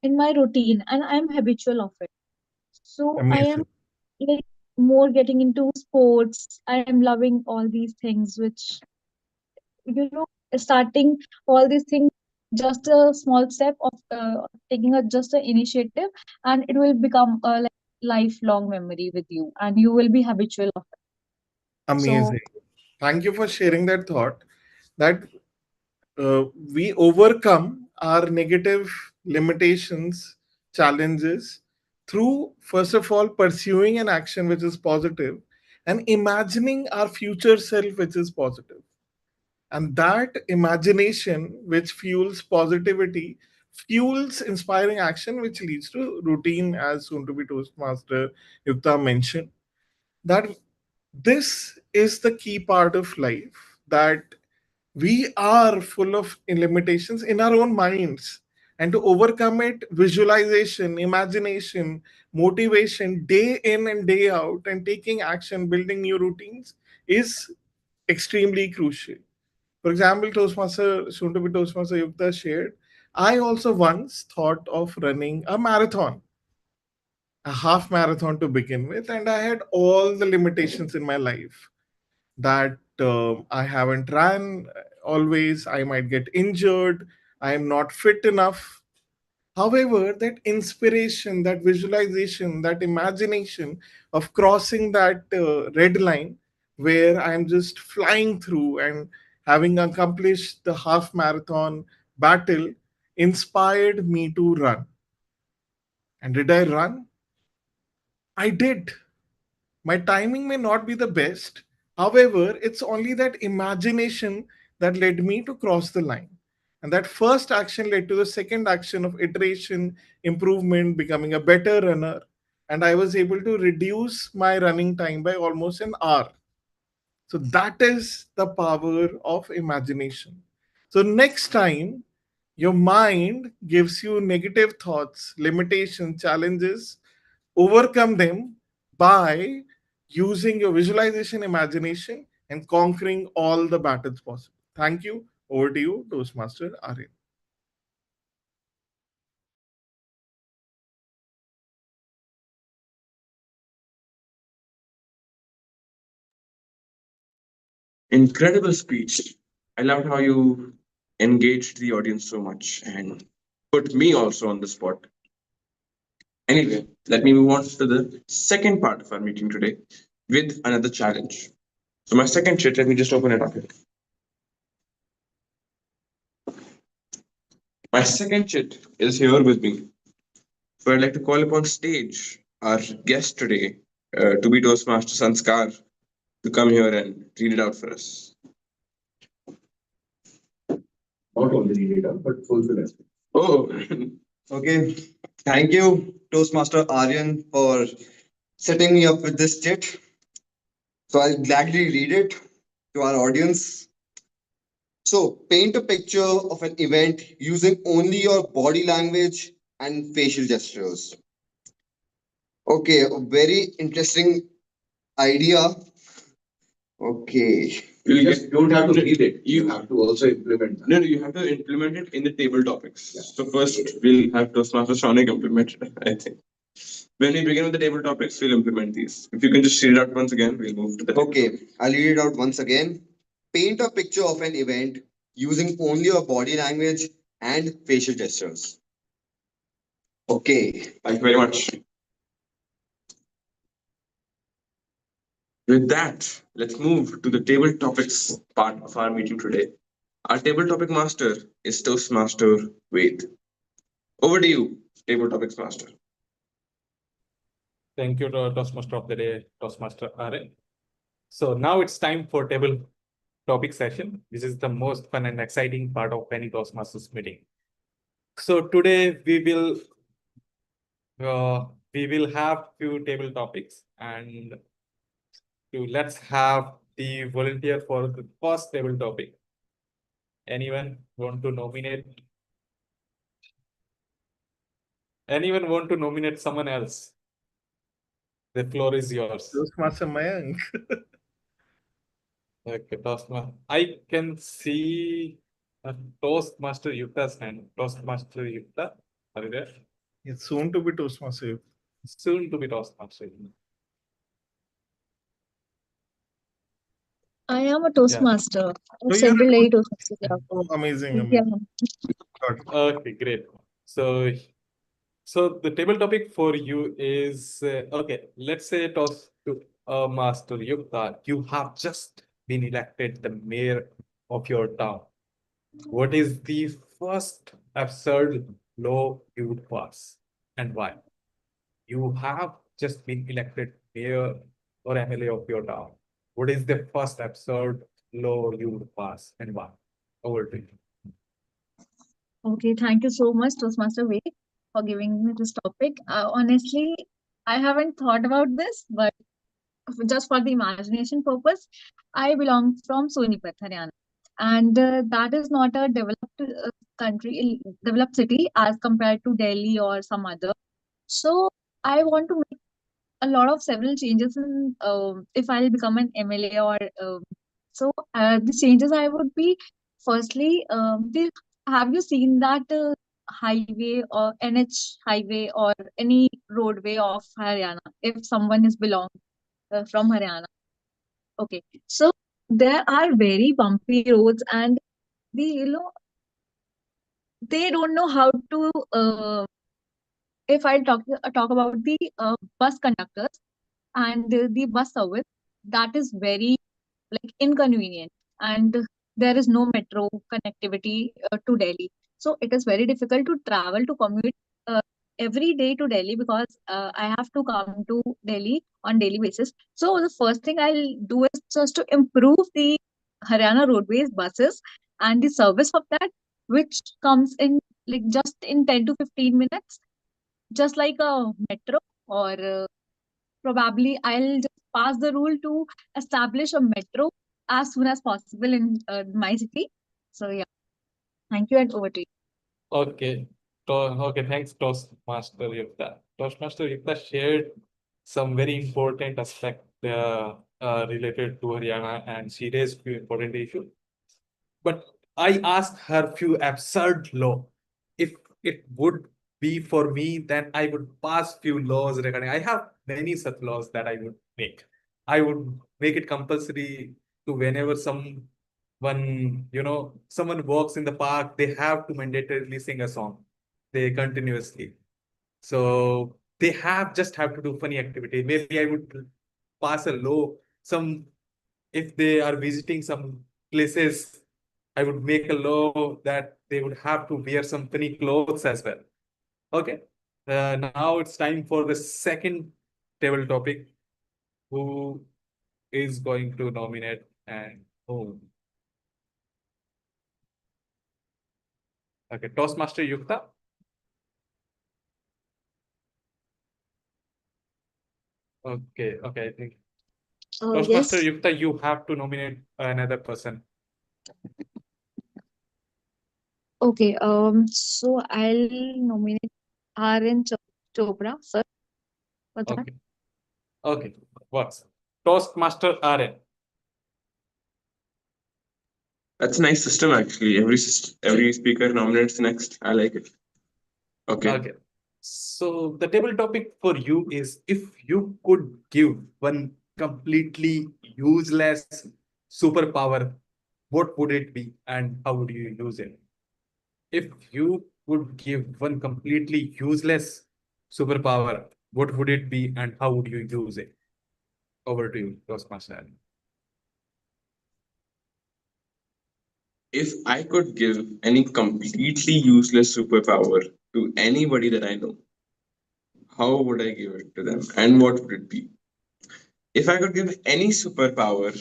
in my routine, and I'm habitual of it. So I am Amazing. like more getting into sports. I am loving all these things, which you know, starting all these things, just a small step of taking a just an initiative, and it will become a lifelong memory with you, and you will be habitual of it. So Amazing. Thank you for sharing that thought that we overcome our negative limitations, challenges through, first of all, pursuing an action which is positive and imagining our future self which is positive. And that imagination, which fuels positivity, fuels inspiring action, which leads to routine, as soon to be Toastmaster Yukta mentioned. That this is the key part of life, that we are full of limitations in our own minds, and to overcome it, visualization, imagination, motivation, day in and day out, and taking action, building new routines is extremely crucial. For example, Toastmaster, soon to be Toastmaster Yukta shared, I also once thought of running a marathon, a half marathon to begin with, and I had all the limitations in my life that I haven't ran always, I might get injured, I am not fit enough. However, that inspiration, that visualization, that imagination of crossing that red line where I am just flying through and having accomplished the half marathon battle inspired me to run. And did I run? I did. My timing may not be the best. However, it's only that imagination that led me to cross the line. And that first action led to the second action of iteration, improvement, becoming a better runner. And I was able to reduce my running time by almost an hour. So that is the power of imagination. So next time your mind gives you negative thoughts, limitations, challenges, overcome them by using your visualization, imagination, and conquering all the battles possible. Thank you. Over to you, Toastmaster Aryan. Incredible speech. I loved how you engaged the audience so much and put me also on the spot. Anyway, let me move on to the second part of our meeting today with another challenge. So, my second chit, let me just open it up here. My second chit is here with me. So, I'd like to call upon stage our guest today, to be Toastmaster Sanskar, to come here and read it out for us. Not only read it out, but fulfill it. Oh, Okay. Thank you, Toastmaster Aryan, for setting me up with this chit. So I'll gladly read it to our audience. So paint a picture of an event using only your body language and facial gestures. Okay, a very interesting idea. Okay. you just don't have to read it. You have to also implement that. No, you have to implement it in the table topics. Yeah. So first, we'll have Toastmaster Shonik implement it, I think. When we begin with the table topics, we'll implement these. If you can just read it out once again, we'll move to the table Okay, topics. I'll read it out once again. Paint a picture of an event using only your body language and facial gestures. Okay. Thank you very much. With that, let's move to the table topics part of our meeting today. Our table topic master is Toastmaster Ved. Over to you, table topics master. Thank you, Toastmaster of the Day, Toastmaster Aryan. So now it's time for table topic session. This is the most fun and exciting part of any Toastmasters meeting. So today we will have few table topics, and let's have the volunteer for the first table topic. Anyone want to nominate? Anyone want to nominate someone else? The floor is yours. Toastmaster Mayank. Okay, Toastmaster. I can see a Toastmaster Yukta's hand. Toastmaster Yukta, are you there? It's soon to be Toastmaster. Soon to be Toastmaster. I am a Toastmaster. No, you're Several a lady Toastmasters. Yeah. Oh, amazing, Yeah. amazing. Got it. Okay, great. So the table topic for you is okay. Let's say toss to Master Yukta. You have just been elected the mayor of your town. What is the first absurd law you would pass, and why? You have just been elected mayor or MLA of your town. What is the first absurd law you would pass, and why? Over to you. Okay, thank you so much, Toastmaster Ved, for giving me this topic. Honestly, I haven't thought about this, but just for the imagination purpose, I belong from Sonipat, Haryana, and that is not a developed developed city as compared to Delhi or some other. So I want to make a lot of several changes in if I'll become an MLA or the changes I would be firstly have you seen that highway or NH highway or any roadway of Haryana if someone is belong from Haryana. Okay, so there are very bumpy roads, and the they don't know how to. If I talk about the bus conductors and the bus service, that is very like inconvenient, and there is no metro connectivity to Delhi, so it is very difficult to travel to commute uh, every day to Delhi because I have to come to Delhi on daily basis. So the first thing I'll do is just to improve the Haryana Roadways buses and the service of that, which comes in like just in 10 to 15 minutes, just like a metro, or probably I'll just pass the rule to establish a metro as soon as possible in my city. So yeah, thank you and over to you. Okay. Okay, thanks, Toastmaster Yukta. Toastmaster Yukta shared some very important aspect related to Haryana, and she raised few important issues. But I asked her few absurd law. If it would be for me, then I would pass few laws regarding. I have many such laws that I would make. I would make it compulsory to whenever someone walks in the park, they have to mandatorily sing a song. They continuously. So they have to do funny activity. Maybe I would pass a law. If they are visiting some places, I would make a law that they would have to wear some funny clothes as well. Okay. Now it's time for the second table topic. Who is going to nominate and whom? Okay, Toastmaster Yukta. Okay, I think Toastmaster Yes. Yukta, you have to nominate another person. Okay. So I'll nominate R.N. Chopra first for that. Okay, okay. What's Toastmaster RN? That's a nice system actually. Every speaker nominates next. I like it. Okay. Okay. So the table topic for you is, if you could give one completely useless superpower, what would it be and how would you use it? If you could give one completely useless superpower, what would it be and how would you use it? Over to you, Toastmaster. If I could give any completely useless superpower to anybody that I know, how would I give it to them and what would it be? If I could give any superpower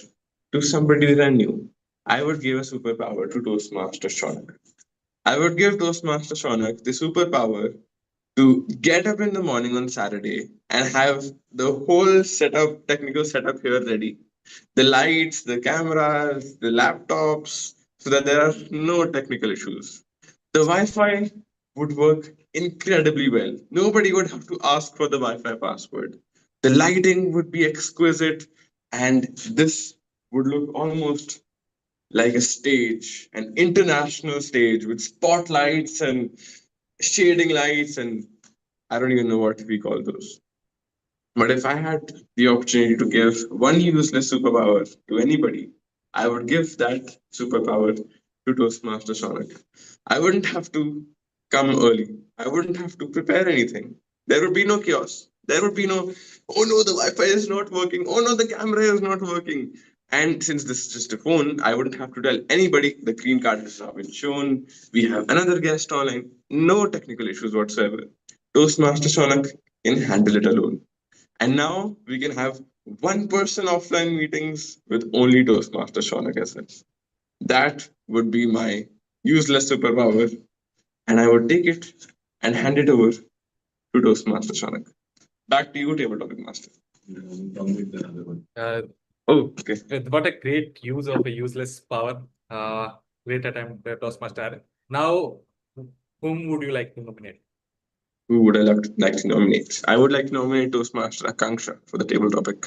to somebody that I knew, I would give a superpower to Toastmaster Shonak. I would give Toastmaster Shonak the superpower to get up in the morning on Saturday and have the whole technical setup here ready. The lights, the cameras, the laptops, so that there are no technical issues. The Wi-Fi would work incredibly well. Nobody would have to ask for the Wi-Fi password. The lighting would be exquisite, and this would look almost like a stage, an international stage with spotlights and shading lights, and I don't even know what we call those. But if I had the opportunity to give one useless superpower to anybody, I would give that superpower to Toastmaster Sonic. I wouldn't have to come early. I wouldn't have to prepare anything. There would be no chaos. There would be no, oh no, the Wi Fi is not working. Oh no, the camera is not working. And since this is just a phone, I wouldn't have to tell anybody the green card has now been shown. We have another guest online. No technical issues whatsoever. Toastmaster Sonic can handle it alone. And now we can have one person offline meetings with only Toastmaster Shaunak as well. That would be my useless superpower, and I would take it and hand it over to Toastmaster Shaunak. Back to you, Table Topic Master. Uh, Oh, okay. what a great use of a useless power. Great attempt, Toastmaster. Now, whom would you like to nominate? Who would I like to nominate? I would like to nominate Toastmaster Akanksha for the table topic.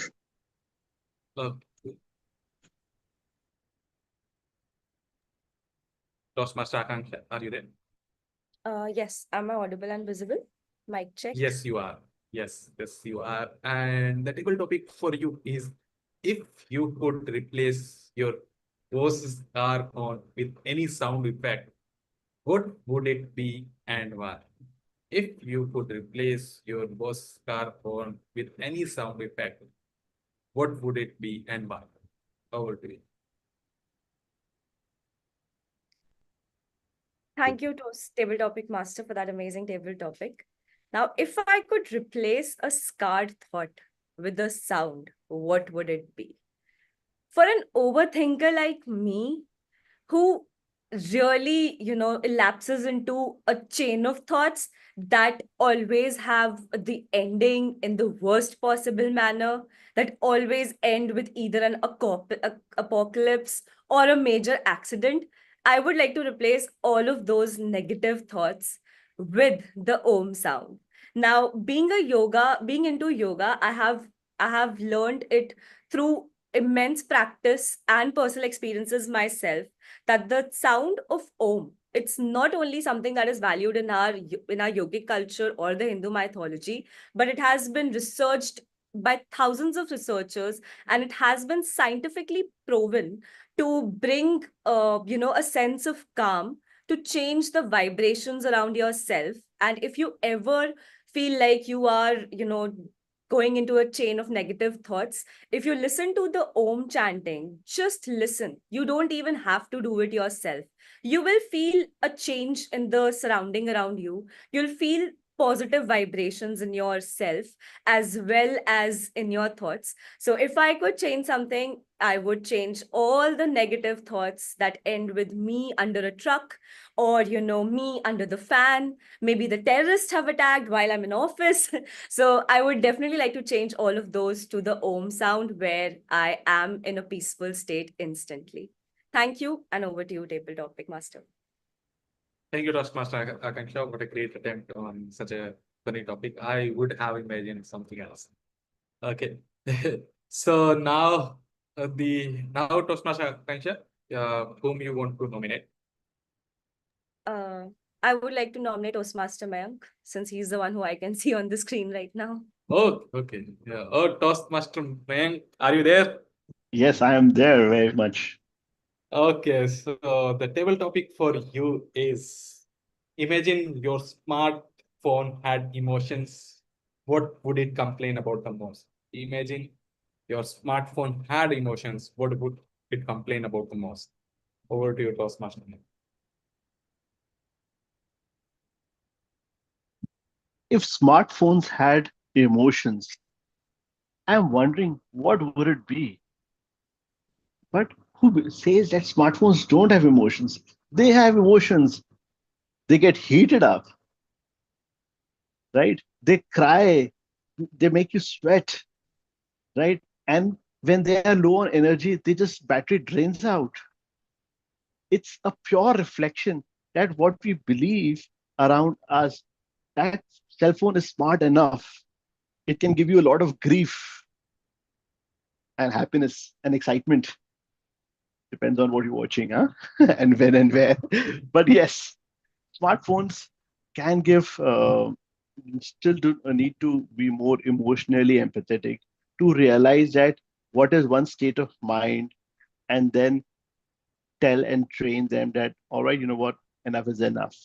Toastmaster Akanksha, are you there? Yes, am I audible and visible? Mic check. Yes, you are. Yes, you are. And the table topic for you is, if you could replace your boss's car horn with any sound effect, what would it be and why? If you could replace your boss's car horn with any sound effect, what would it be and why? Over to you. Thank you to Table Topic Master for that amazing table topic. Now, if I could replace a scarred thought with a sound, what would it be? For an overthinker like me, who really, elapses into a chain of thoughts that always have the ending in the worst possible manner, that always end with either an apocalypse or a major accident, I would like to replace all of those negative thoughts with the Om sound. Now, being into yoga, I have learned it through immense practice and personal experiences myself, that the sound of Om, it's not only something that is valued in our yogic culture or the Hindu mythology, but it has been researched by thousands of researchers, and it has been scientifically proven to bring, a sense of calm, to change the vibrations around yourself. And if you ever feel like you are, going into a chain of negative thoughts, if you listen to the Om chanting, just listen. You don't even have to do it yourself. You will feel a change in the surrounding around you. You'll feel positive vibrations in yourself as well as in your thoughts. So if I could change something, I would change all the negative thoughts that end with me under a truck, or me under the fan. Maybe the terrorists have attacked while I'm in office. So I would definitely like to change all of those to the Om sound, where I am in a peaceful state instantly. Thank you, and over to you, Table Topic Master. Thank you, Toastmaster Akansha. What a great attempt on such a funny topic. I would have imagined something else. Okay. So now Toastmaster Akansha, whom you want to nominate? Uh, I would like to nominate Toastmaster Mayank, since he's the one who I can see on the screen right now. Oh, okay. Yeah. Oh, Toastmaster Mayank, are you there? Yes, I am there very much. Okay, so the table topic for you is, imagine your smartphone had emotions. What would it complain about the most? Imagine your smartphone had emotions. What would it complain about the most? Over to you, Toastmaster. If smartphones had emotions, I'm wondering what would it be? But who says that smartphones don't have emotions? They have emotions. They get heated up, right? They cry, they make you sweat, right? And when they are low on energy, they just battery drains out. It's a pure reflection that what we believe around us, that cell phone is smart enough. It can give you a lot of grief and happiness and excitement. Depends on what you're watching, huh? And when and where. But yes, smartphones can give, still do need to be more emotionally empathetic to realize that what is one state of mind, and then tell and train them that, all right, you know what, enough is enough.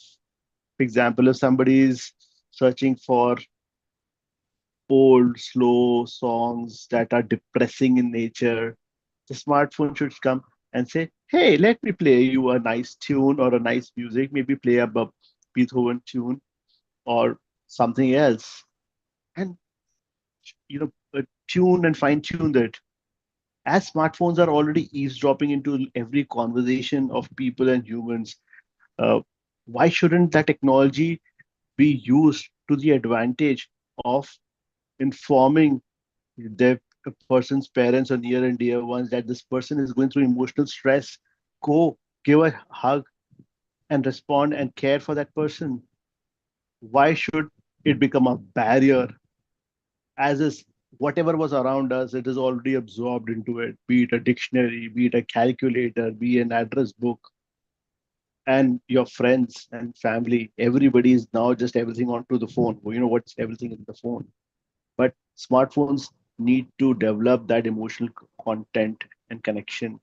For example, if somebody is searching for old, slow songs that are depressing in nature, the smartphone should come and say, hey, let me play you a nice tune or a nice music, maybe play a Beethoven tune or something else. And, tune and fine tune that. As smartphones are already eavesdropping into every conversation of people and humans, uh, why shouldn't that technology be used to the advantage of informing their person's parents or near and dear ones that this person is going through emotional stress? Go give a hug and respond and care for that person. Why should it become a barrier? As is, whatever was around us, it is already absorbed into it, be it a dictionary, be it a calculator, be an address book. And your friends and family, everybody is now just everything onto the phone. Well, you know what's everything in the phone. But smartphones need to develop that emotional content and connection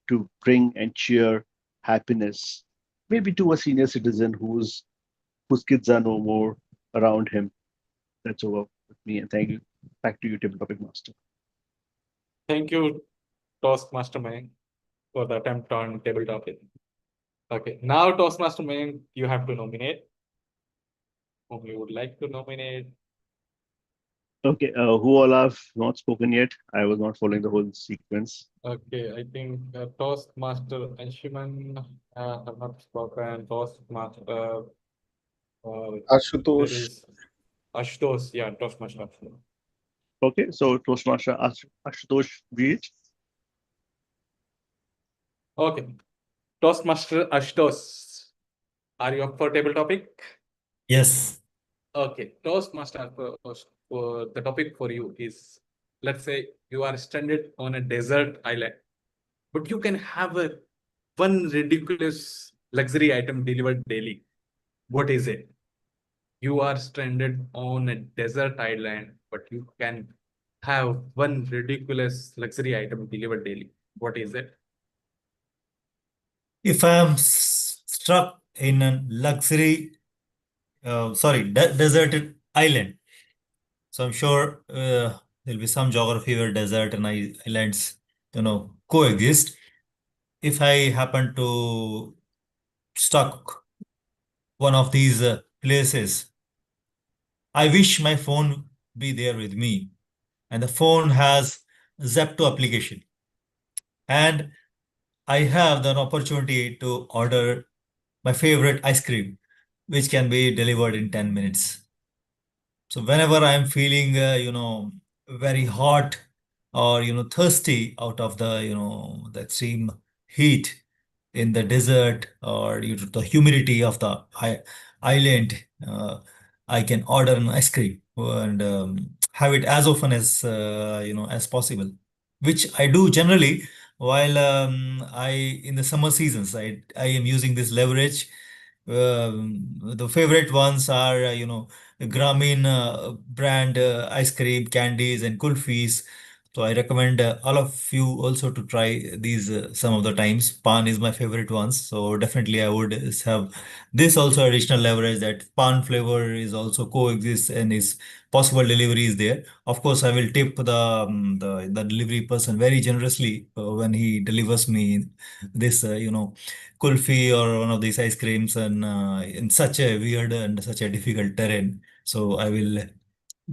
to bring and cheer happiness, maybe to a senior citizen whose kids are no more around him. That's over with me, and thank you. Back to you, Table Topic Master. Thank you, Toastmaster Mayank, for the attempt on table topic. Okay, now Toastmaster Mayank, you have to nominate whom you would like to nominate. Okay, who all have not spoken yet? I was not following the whole sequence. Okay, I think Toastmaster Anshuman have not spoken. Toastmaster, there Ashutosh. is Ashutosh. Yeah, Toastmaster Ashutosh. Okay, so Toastmaster Ashutosh Beach. Okay, Toastmaster Ashutosh, are you up for table topic? Yes. Okay, Toastmaster, the topic for you is, let's say you are stranded on a desert island, but you can have a one ridiculous luxury item delivered daily. What is it? You are stranded on a desert island, but you can have one ridiculous luxury item delivered daily, what is it? If I am stuck in a luxury, deserted island, so I'm sure there'll be some geography where desert and islands, coexist. If I happen to stuck one of these places, I wish my phone be there with me, and the phone has Zepto application, and I have the opportunity to order my favorite ice cream, which can be delivered in 10 minutes. So whenever I'm feeling, very hot or, thirsty out of the, the extreme heat in the desert or due to the humidity of the island, I can order an ice cream and have it as often as, as possible, which I do generally while in the summer seasons, I am using this leverage. The favorite ones are, Grameen brand ice cream, candies, and kulfis. So I recommend all of you also to try these some of the times. Pan is my favorite ones, so definitely I would have this also additional leverage that pan flavor is also coexist and is possible delivery is there. Of course, I will tip the delivery person very generously when he delivers me this kulfi or one of these ice creams and in such a weird and such a difficult terrain. So I will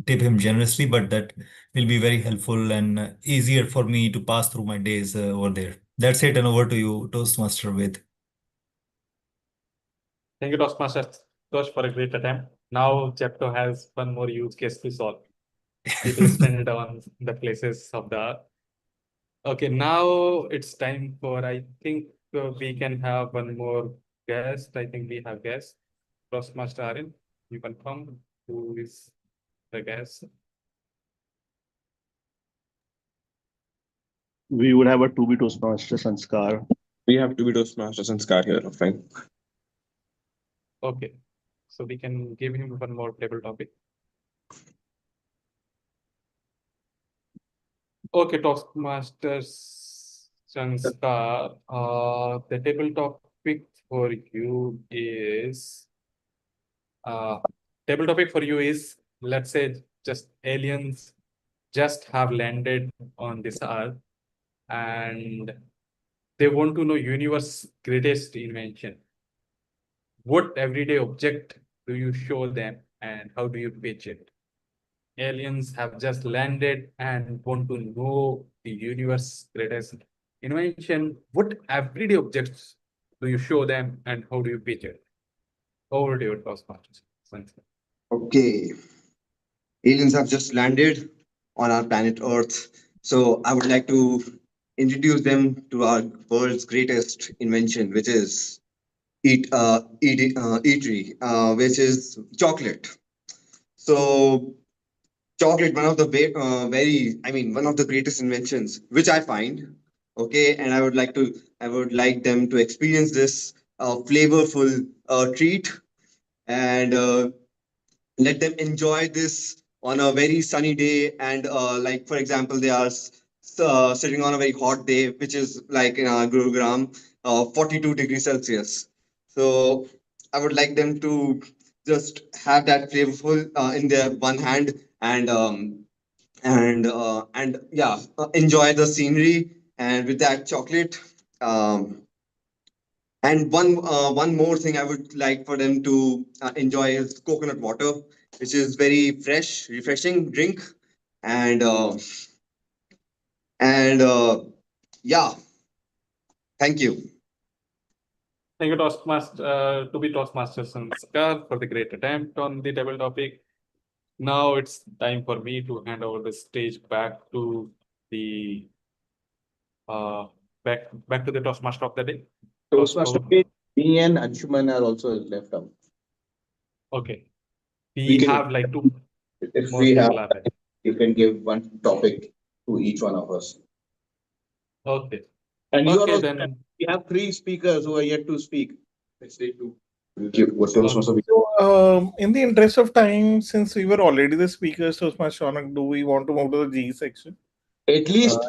tip him generously, but that will be very helpful and easier for me to pass through my days over there. That's it, and over to you, Toastmaster with. Thank you, Tosh, for a great attempt. Now Jepto has one more use case to solve. People stranded on the places of the earth. Okay, now it's time for, I think we can have one more guest. I think we have guest. Toastmaster Arin, you confirm who is the guest? We would have a 2B Toastmaster Sanskar. We have to be Toastmasters and Scar here, fine. Okay, so we can give him one more table topic. Okay, Toastmasters Sanskar, the table topic for you is uh, let's say just aliens just have landed on this earth and they want to know universe greatest invention. What everyday object do you show them and how do you pitch it? Aliens have just landed and want to know the universe greatest invention. What everyday objects do you show them and how do you pitch it? Over to you, Toastmasters. Okay, aliens have just landed on our planet Earth. So I would like to introduce them to our world's greatest invention, which is eatery, which is chocolate. So chocolate, one of the one of the greatest inventions, which I find. Okay, and I would like them to experience this flavorful treat and let them enjoy this on a very sunny day and like for example they are sitting on a very hot day which is like in Gurugram 42 degrees Celsius. So I would like them to just have that flavorful in their one hand and yeah, enjoy the scenery and with that chocolate. And one more thing I would like for them to enjoy is coconut water, which is very fresh, refreshing drink. And and yeah, thank you. Thank you, to be Toastmasters and Sanskar for the great attempt on the table topic. Now it's time for me to hand over the stage back to the back to the Toastmaster of the day. Toastmaster, me and Anshuman are also left out. Okay. We We can- have like two If more we have, people are there. you can give one topic to each one of us. Okay. And you are Okay, also, then we have three speakers who are yet to speak. Let's say two. Toastmaster Ved. So, in the interest of time, since we were already the speakers, Toastmaster Shonak, do we want to move to the G section? At Uh, least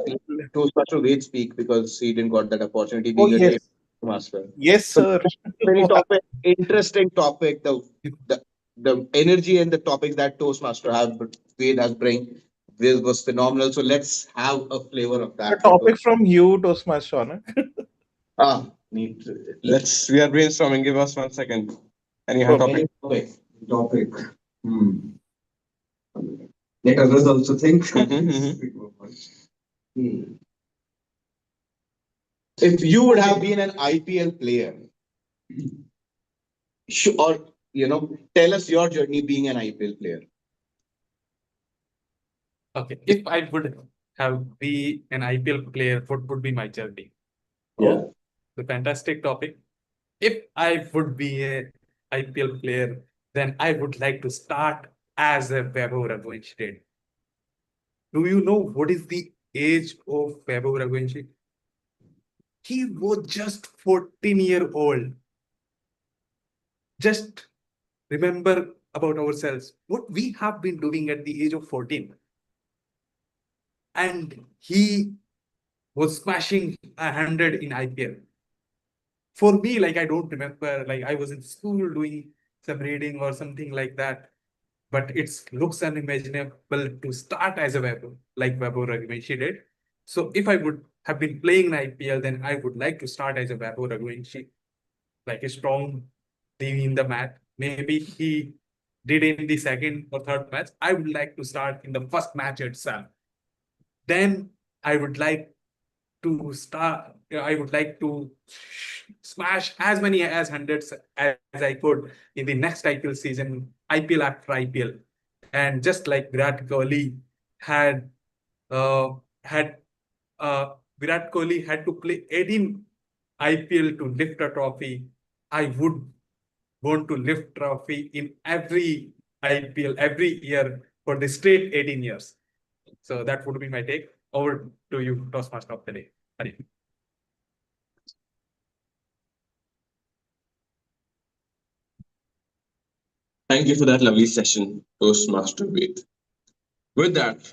Toastmaster Ved speak because he didn't got that opportunity oh, being a yes. master. Yes, So sir. very topic, interesting topic. The the energy and the topics that Toastmaster have Ved has bring this was phenomenal. So let's have a flavor of A that for topic from you, Toastmaster Shonak. ah need We are brainstorming. Give us 1 second. Any Perfect. topic? Topic. Hmm. Let others also think. Hmm. if you would have been an IPL player, or tell us your journey being an IPL player. Okay, if I would have be an IPL player, what would be my journey? Yeah. Oh, the fantastic topic. If I would be a IPL player, then I would like to start as a Vaibhav Raghuvanshi did. Do you know what is the age of Vaibhav Raghuvanshi? He was just 14-year-old. Just remember about ourselves, what we have been doing at the age of 14. And he was smashing 100 in IPL. For me, like I don't remember, like I was in school doing some reading or something like that. But it looks unimaginable to start as a Vaibhav, like Vaibhav Raghuvanshi did. So if I would have been playing in IPL, then I would like to start as a Vaibhav Raghuvanshi, like a strong team in the match. Maybe he did in the second or third match. I would like to start in the first match itself. Then I would like to start. I would like to smash as many as hundreds as I could in the next IPL season, IPL after IPL, and just like Virat Kohli had had Virat Kohli had to play 18 IPL to lift a trophy. I would want to lift trophy in every IPL every year for the straight 18 years. So that would be my take. Over to you, Toastmaster of the day. Hari. Thank you for that lovely session, Toastmaster Ved. With that,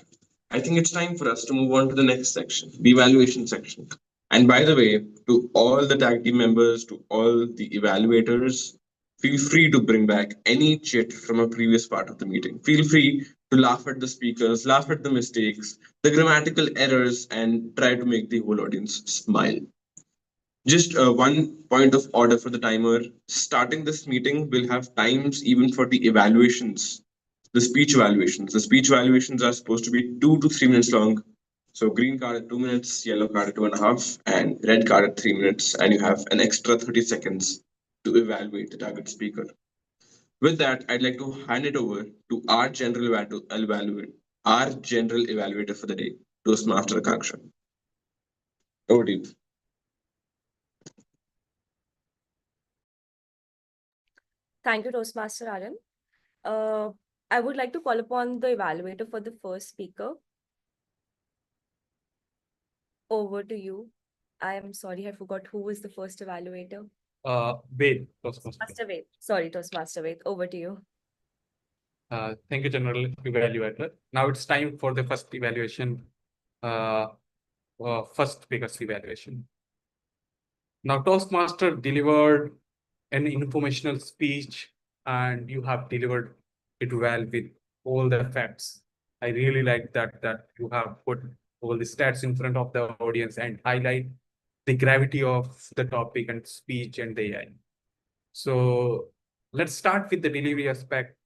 I think it's time for us to move on to the next section, the evaluation section. And by the way, to all the tag team members, to all the evaluators, feel free to bring back any chit from a previous part of the meeting. Feel free to laugh at the speakers, laugh at the mistakes, the grammatical errors, and try to make the whole audience smile. Just one point of order for the timer. Starting this meeting, we'll have times even for the evaluations, the speech evaluations. The speech evaluations are supposed to be 2 to 3 minutes long. So green card at 2 minutes, yellow card at 2.5, and red card at 3 minutes, and you have an extra 30 seconds to evaluate the target speaker. With that, I'd like to hand it over to our general evaluator for the day, Toastmaster Akanksha. Over to you. Thank you, Toastmaster Aryan. I would like to call upon the evaluator for the first speaker. Over to you. I am sorry, I forgot who was the first evaluator. Ved, Toastmaster. Master Ved. Sorry, Toastmaster Ved. Over to you. Thank you, General Evaluator. Now it's time for the first evaluation, first biggest evaluation. Now, Toastmaster delivered an informational speech, and you have delivered it well with all the facts. I really like that you have put all the stats in front of the audience and highlight the gravity of the topic and speech and the AI. So let's start with the delivery aspect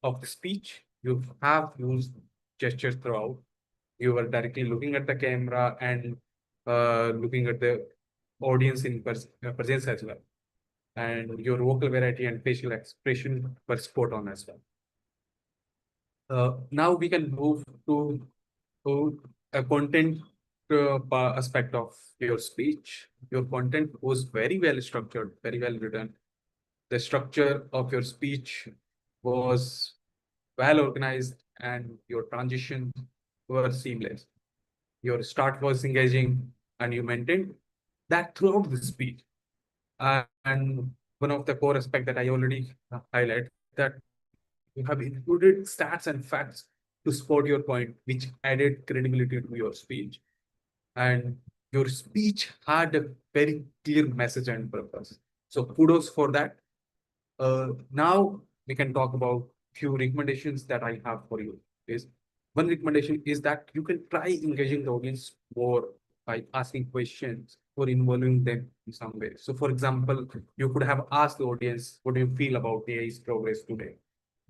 of the speech. You have used gestures throughout. You were directly looking at the camera and looking at the audience in presence as well. And your vocal variety and facial expression were spot on as well. Now we can move to a content aspect of your speech. Your content was very well structured, very well written. The structure of your speech was well organized, and your transitions were seamless. Your start was engaging, and you maintained that throughout the speech. And one of the core aspects that I already highlight, that you have included stats and facts to support your point, which added credibility to your speech. And your speech had a very clear message and purpose. So kudos for that. Now we can talk about few recommendations that I have for you. Is one recommendation is that you can try engaging the audience more by asking questions or involving them in some way. So, for example, you could have asked the audience, "What do you feel about AI's progress today?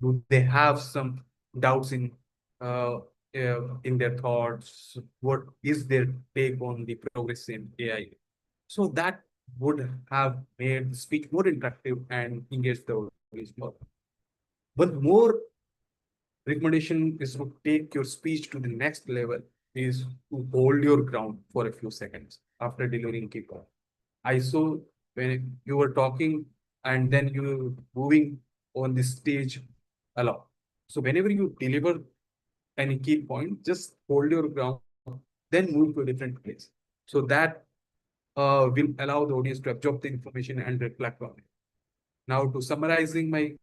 Do they have some doubts in their thoughts? What is their take on the progress in AI?" So that would have made the speech more interactive and engage the audience more. One more recommendation is to take your speech to the next level is to hold your ground for a few seconds after delivering key point. I saw when you were talking and then you were moving on the stage a lot. So whenever you deliver any key point, just hold your ground, then move to a different place. So that will allow the audience to absorb the information and reflect on it. Now, to summarizing my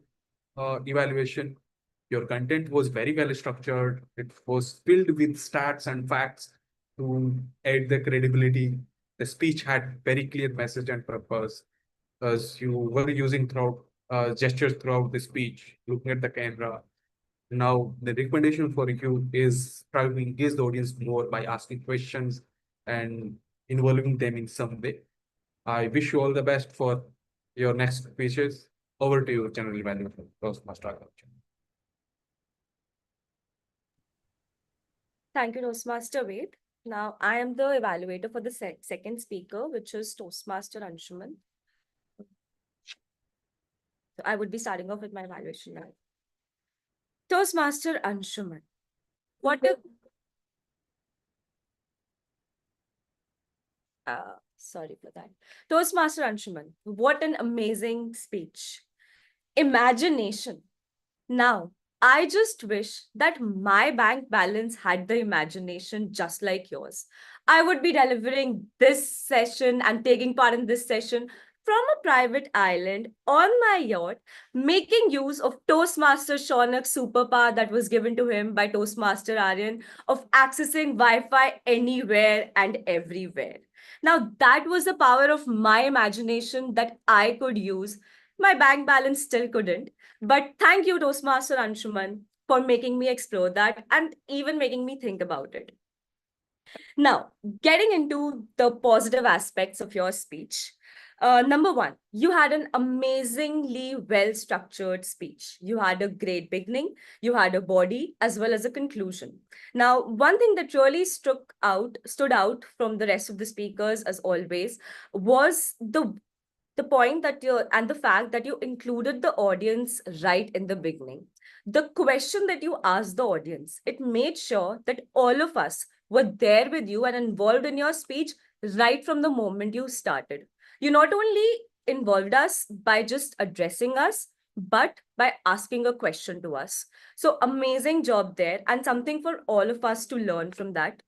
evaluation, your content was very well structured. It was filled with stats and facts to add the credibility. The speech had very clear message and purpose, as you were using throughout gestures throughout the speech, looking at the camera. Now, the recommendation for you is try to engage the audience more by asking questions and involving them in some way. I wish you all the best for your next speeches. Over to you, General Manager, Toastmaster Agriculture. Thank you, Toastmaster Ved. Now, I am the evaluator for the second speaker, which is Toastmaster Anshuman. So I would be starting off with my evaluation now. Toastmaster Anshuman, what a sorry for that. Toastmaster Anshuman, what an amazing speech. Imagination. Now, I just wish that my bank balance had the imagination just like yours. I would be delivering this session and taking part in this session from a private island on my yacht, making use of Toastmaster Shaunak's superpower that was given to him by Toastmaster Aryan of accessing Wi-Fi anywhere and everywhere. Now, that was the power of my imagination that I could use. My bank balance still couldn't. But thank you, Toastmaster Anshuman, for making me explore that and even making me think about it. Now, getting into the positive aspects of your speech. Number one, you had an amazingly well-structured speech. You had a great beginning, you had a body, as well as a conclusion. Now, one thing that really stood out from the rest of the speakers, as always, was the point that you and the fact that you included the audience right in the beginning. The question that you asked the audience, it made sure that all of us were there with you and involved in your speech right from the moment you started. You not only involved us by just addressing us, but by asking a question to us. So amazing job there, and something for all of us to learn from that.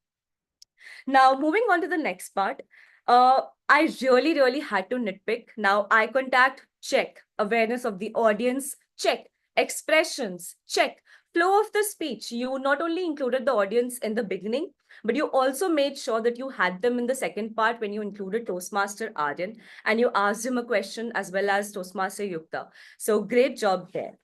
Now, moving on to the next part, I really had to nitpick. Now, eye contact, check. Awareness of the audience, check. Expressions, check. Flow of the speech. You not only included the audience in the beginning, but you also made sure that you had them in the second part when you included Toastmaster Aryan and you asked him a question as well as Toastmaster Yukta. So great job there.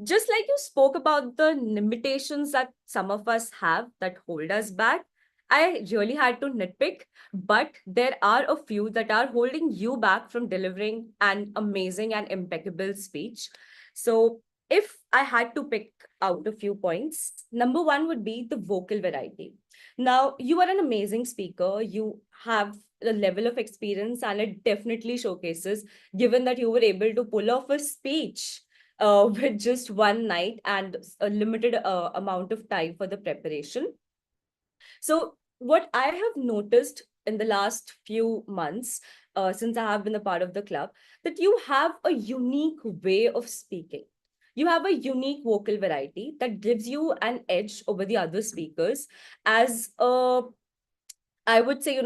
Just like you spoke about the limitations that some of us have that hold us back, I really had to nitpick, but there are a few that are holding you back from delivering an amazing and impeccable speech. So if I had to pick out a few points, number one would be the vocal variety. Now, you are an amazing speaker. You have a level of experience and it definitely showcases, given that you were able to pull off a speech with just one night and a limited amount of time for the preparation. So what I have noticed in the last few months, since I have been a part of the club, that you have a unique way of speaking. You have a unique vocal variety that gives you an edge over the other speakers as I would say,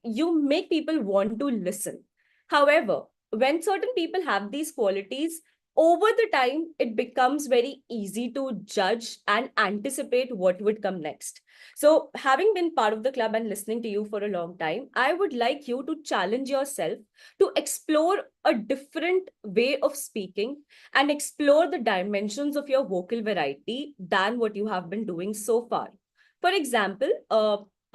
you make people want to listen. However, when certain people have these qualities, over the time, it becomes very easy to judge and anticipate what would come next. So, having been part of the club and listening to you for a long time, I would like you to challenge yourself to explore a different way of speaking and explore the dimensions of your vocal variety than what you have been doing so far. For example,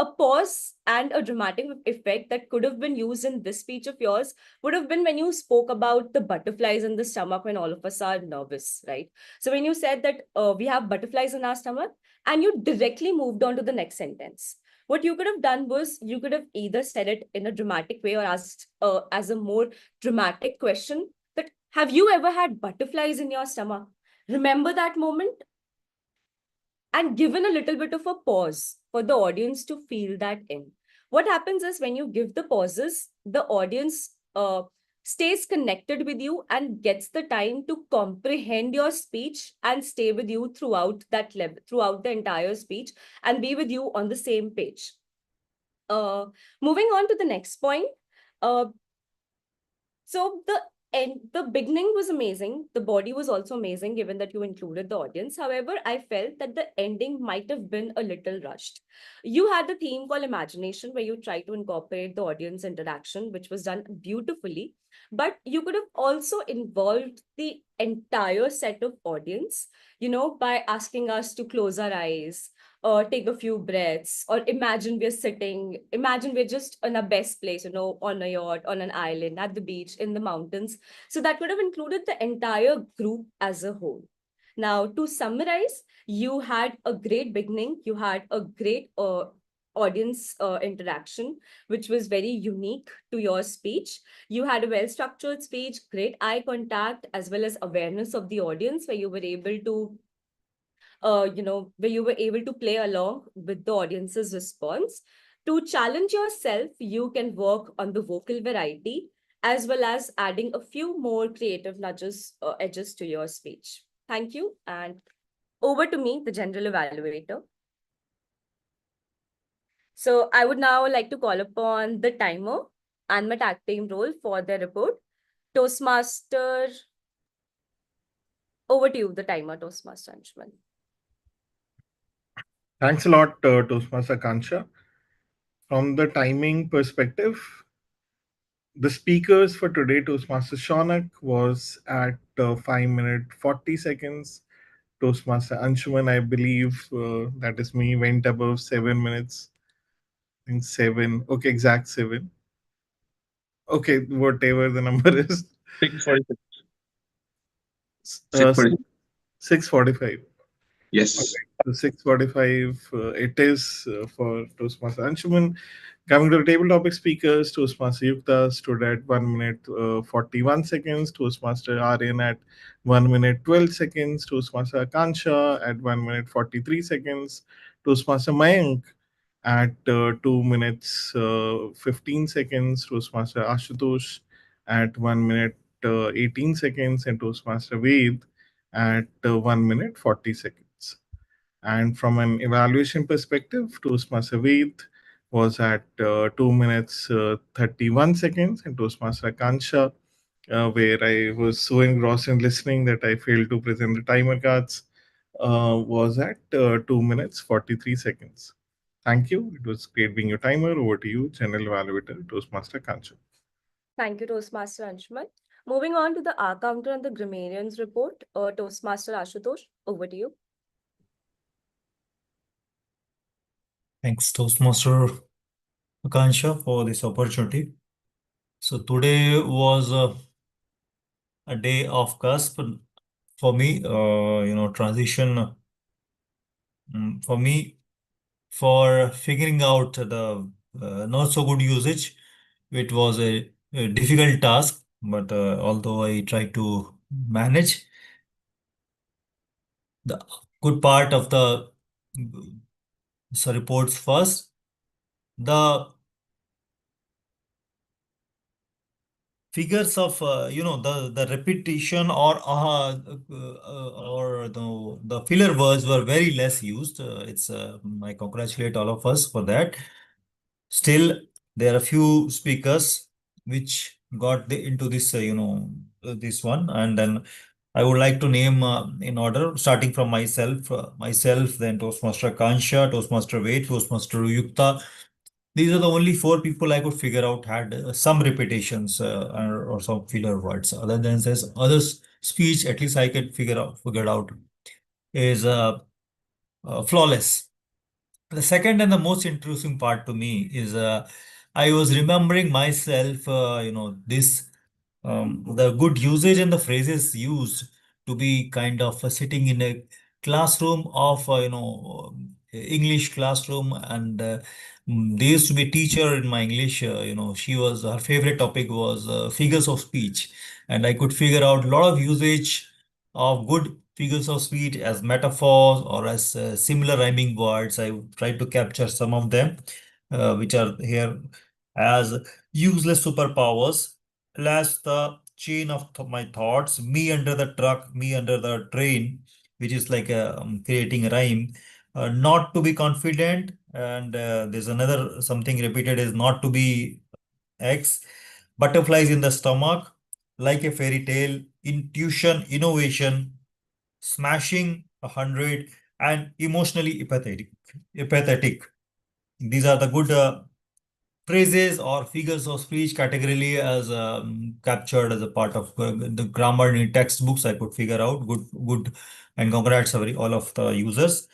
a pause and a dramatic effect that could have been used in this speech of yours would have been when you spoke about the butterflies in the stomach when all of us are nervous, right? So when you said that we have butterflies in our stomach, and you directly moved on to the next sentence. What you could have done was you could have either said it in a dramatic way or asked as a more dramatic question that have you ever had butterflies in your stomach? Remember that moment and given a little bit of a pause for the audience to feel that in. What happens is when you give the pauses, the audience stays connected with you and gets the time to comprehend your speech and stay with you throughout that level, throughout the entire speech, and be with you on the same page. Uh, Moving on to the next point. Uh, so the beginning was amazing. The body was also amazing, given that you included the audience. However, I felt that the ending might have been a little rushed. You had a theme called imagination, where you tried to incorporate the audience interaction, which was done beautifully. But you could have also involved the entire set of audience, by asking us to close our eyes, or take a few breaths, or imagine we're just in a best place, on a yacht, on an island, at the beach, in the mountains. So that would have included the entire group as a whole. Now, to summarize, you had a great beginning, you had a great audience interaction, which was very unique to your speech. You had a well-structured speech, great eye contact, as well as awareness of the audience, where you were able to where you were able to play along with the audience's response. To challenge yourself, you can work on the vocal variety as well as adding a few more creative edges to your speech. Thank you. And over to me, the general evaluator. So I would now like to call upon the timer and my tag team role for their report. Toastmaster, over to you, the timer, Toastmaster Anshuman. Thanks a lot, Toastmaster Kansha. From the timing perspective, the speakers for today, Toastmaster Shaunak was at 5 minutes 40 seconds. Toastmaster Anshuman, I believe that is me, went above 7 minutes. I think 7. Okay, exact 7. Okay, whatever the number is. 6:46. Uh, 6:46. 6:45. Yes. So 6:45, it is for Toastmaster Anshuman. Coming to the table topic speakers, Toastmaster Yukta stood at 1 minute 41 seconds, Toastmaster Aryan at 1 minute 12 seconds, Toastmaster Akansha at 1 minute 43 seconds, Toastmaster Mayank at 2 minutes 15 seconds, Toastmaster Ashutosh at 1 minute 18 seconds, and Toastmaster Ved at 1 minute 40 seconds. And from an evaluation perspective, Toastmaster Ved was at 2 minutes 31 seconds, and Toastmaster Akansha, where I was so engrossed in listening that I failed to present the timer cards, was at 2 minutes 43 seconds. Thank you. It was great being your timer. Over to you, General Evaluator, Toastmaster Kansha. Thank you, Toastmaster Anshuman. Moving on to the R counter and the grammarians report, Toastmaster Ashutosh, over to you. Thanks, Toastmaster Akansha, for this opportunity. So today was a day of cusp for me, transition for me for figuring out the not so good usage. It was a difficult task, but although I tried to manage, the good part of the reports first, the figures of the repetition or the filler words were very less used. It's I congratulate all of us for that. Still, there are a few speakers which got into this, this one. And then I would like to name in order, starting from myself, then Toastmaster Kansha, Toastmaster Ved, Toastmaster Yukta. These are the only four people I could figure out had some repetitions or some filler words. Other than this, speech, at least I could figured out is flawless. The second and the most interesting part to me is I was remembering myself, this the good usage and the phrases used to be kind of sitting in a classroom of, English classroom. And there used to be a teacher in my English, her favorite topic was figures of speech. And I could figure out a lot of usage of good figures of speech as metaphors or as similar rhyming words. I tried to capture some of them, which are here as useless superpowers. Last, the chain of my thoughts, me under the truck, me under the train, which is like creating a rhyme. Not to be confident, and there's another something repeated is not to be X. Butterflies in the stomach, like a fairy tale, intuition, innovation, smashing 100, and emotionally apathetic. Apathetic. These are the good phrases or figures of speech categorically as captured as a part of the grammar in textbooks. I could figure out good, and congrats all of the users.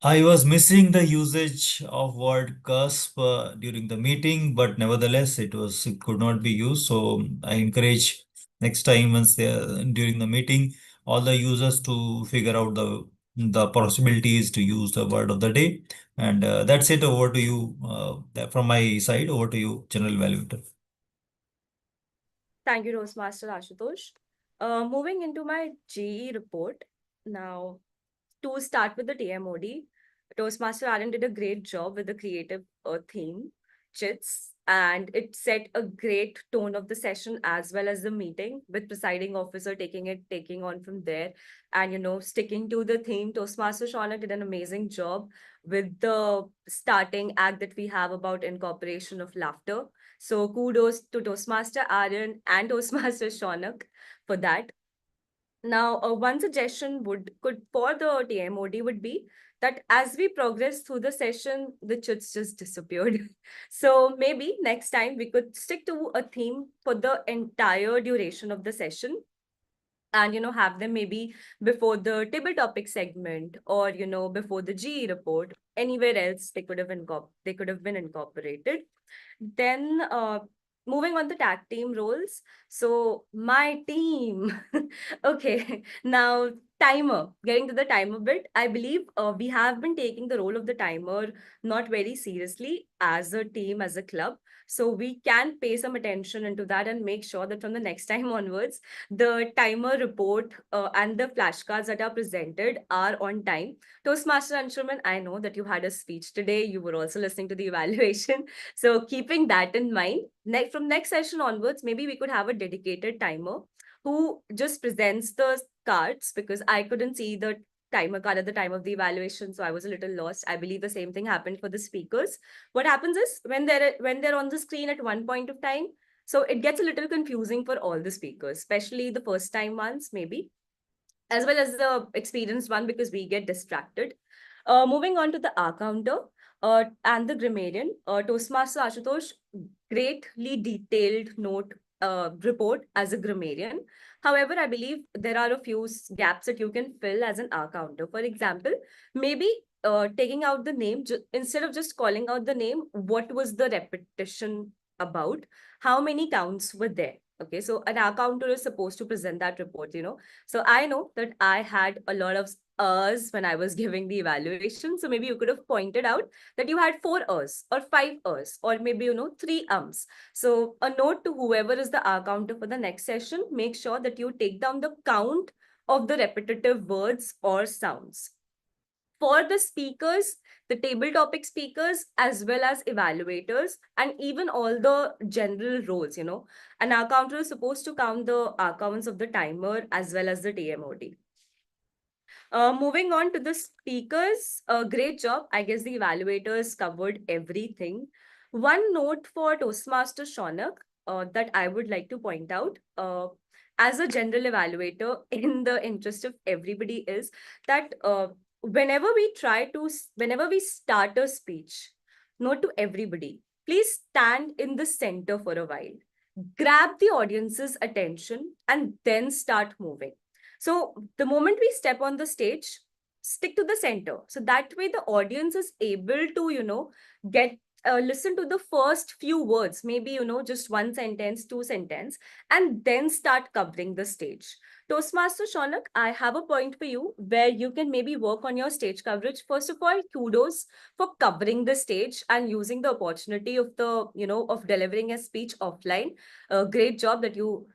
I was missing the usage of word cusp during the meeting, but nevertheless, it could not be used. So I encourage next time once they during the meeting, all the users to figure out the possibilities to use the word of the day. And that's it. Over to you from my side. Over to you, General Evaluator. Thank you, Toastmaster Ashutosh. Moving into my GE report now. To start with the TMOD, Toastmaster Aaron did a great job with the creative theme, chits, and it set a great tone of the session as well as the meeting, with presiding officer taking on from there, and sticking to the theme. Toastmaster Shauna did an amazing job with the starting act that we have about incorporation of laughter. So kudos to Toastmaster Aaron and Toastmaster Shaunak for that. Now, one suggestion could for the TMOD would be that as we progress through the session, the chits just disappeared. So maybe next time we could stick to a theme for the entire duration of the session, and have them maybe before the table topic segment, or before the GE report. Anywhere else they could have been incorporated. Then moving on to tag team roles. So my team. Okay, now timer. Getting to the timer bit, I believe we have been taking the role of the timer not very seriously as a team, as a club. So we can pay some attention into that and make sure that from the next time onwards, the timer report and the flashcards that are presented are on time. Toastmaster Anshuman, I know that you had a speech today. You were also listening to the evaluation. So keeping that in mind, from next session onwards, maybe we could have a dedicated timer who just presents the cards, because I couldn't see the timer card at the time of the evaluation, so I was a little lost. I believe the same thing happened for the speakers. What happens is when they're on the screen at one point of time, so it gets a little confusing for all the speakers, especially the first time ones, maybe, as well as the experienced one, because we get distracted. Moving on to the R counter and the grammarian, Toastmaster Ashutosh greatly detailed note report as a grammarian. However, I believe there are a few gaps that you can fill as an R counter. For example, maybe taking out the name, instead of just calling out the name, what was the repetition about? How many counts were there? Okay, so an R counter is supposed to present that report. So I know that I had a lot of us when I was giving the evaluation. So maybe you could have pointed out that you had 4 us or 5 us, or maybe 3 ums. So a note to whoever is the R counter for the next session: make sure that you take down the count of the repetitive words or sounds. For the speakers, the table topic speakers, as well as evaluators, and even all the general roles, an R counter is supposed to count the R counts of the timer as well as the TMOD. Moving on to the speakers, great job. I guess the evaluators covered everything. One note for Toastmaster Shaunak, that I would like to point out as a general evaluator in the interest of everybody is that whenever we start a speech, not to everybody, please stand in the center for a while, grab the audience's attention, and then start moving. So the moment we step on the stage, stick to the center. So that way the audience is able to, get listen to the first few words, maybe, just one sentence, two sentence, and then start covering the stage. Toastmaster Shaunak, I have a point for you where you can maybe work on your stage coverage. First of all, kudos for covering the stage and using the opportunity of of delivering a speech offline. A great job that you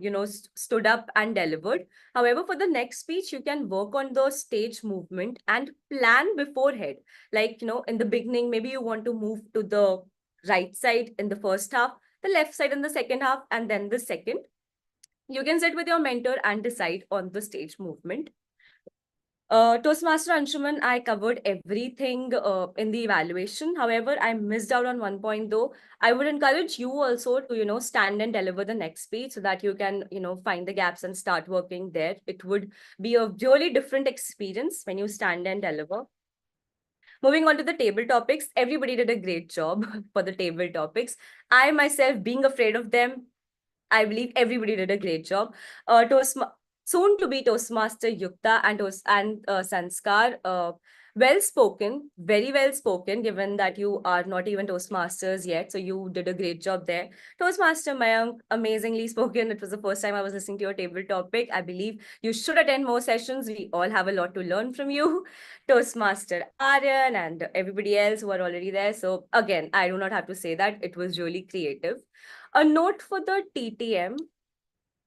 stood up and delivered. However, for the next speech, you can work on the stage movement and plan beforehand. Like, in the beginning, maybe you want to move to the right side in the first half, the left side in the second half, and then the second. You can sit with your mentor and decide on the stage movement. Toastmaster Anshuman, I covered everything in the evaluation. However, I missed out on one point though. I would encourage you also to, stand and deliver the next speech so that you can, find the gaps and start working there. It would be a really different experience when you stand and deliver. Moving on to the table topics, everybody did a great job for the table topics. I myself, being afraid of them, I believe everybody did a great job. Soon to be Toastmaster Yukta and Sanskar, well spoken, very well spoken, given that you are not even Toastmasters yet. So you did a great job there. Toastmaster Mayank, amazingly spoken. It was the first time I was listening to your table topic. I believe you should attend more sessions. We all have a lot to learn from you. Toastmaster Aryan and everybody else who are already there. So again, I do not have to say that it was really creative. A note for the TTM,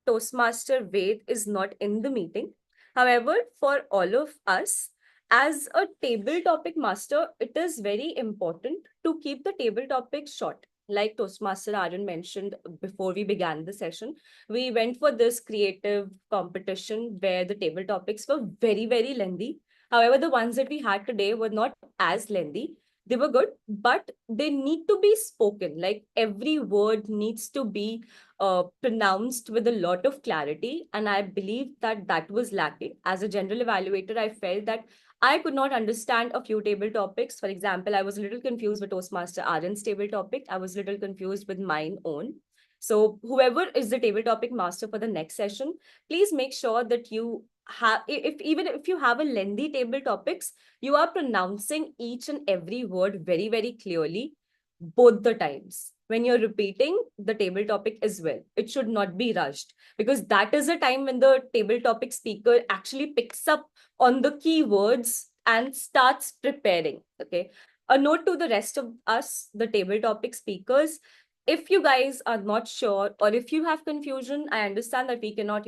Toastmaster Ved is not in the meeting. However, for all of us, as a table topic master, it is very important to keep the table topic short. Like Toastmaster Arjun mentioned before we began the session, we went for this creative competition where the table topics were very, very lengthy. However, the ones that we had today were not as lengthy. They were good, but they need to be spoken. Like every word needs to be pronounced with a lot of clarity. And I believe that that was lacking. As a general evaluator, I felt that I could not understand a few table topics. For example, I was a little confused with Toastmaster Aryan's table topic. I was a little confused with mine own. So whoever is the table topic master for the next session, please make sure that you have, even if you have a lengthy table topics, you are pronouncing each and every word very, very clearly both the times. When you're repeating the table topic as well, it should not be rushed, because that is a time when the table topic speaker actually picks up on the keywords and starts preparing. Okay. A note to the rest of us, the table topic speakers, if you guys are not sure or if you have confusion, I understand that we cannot,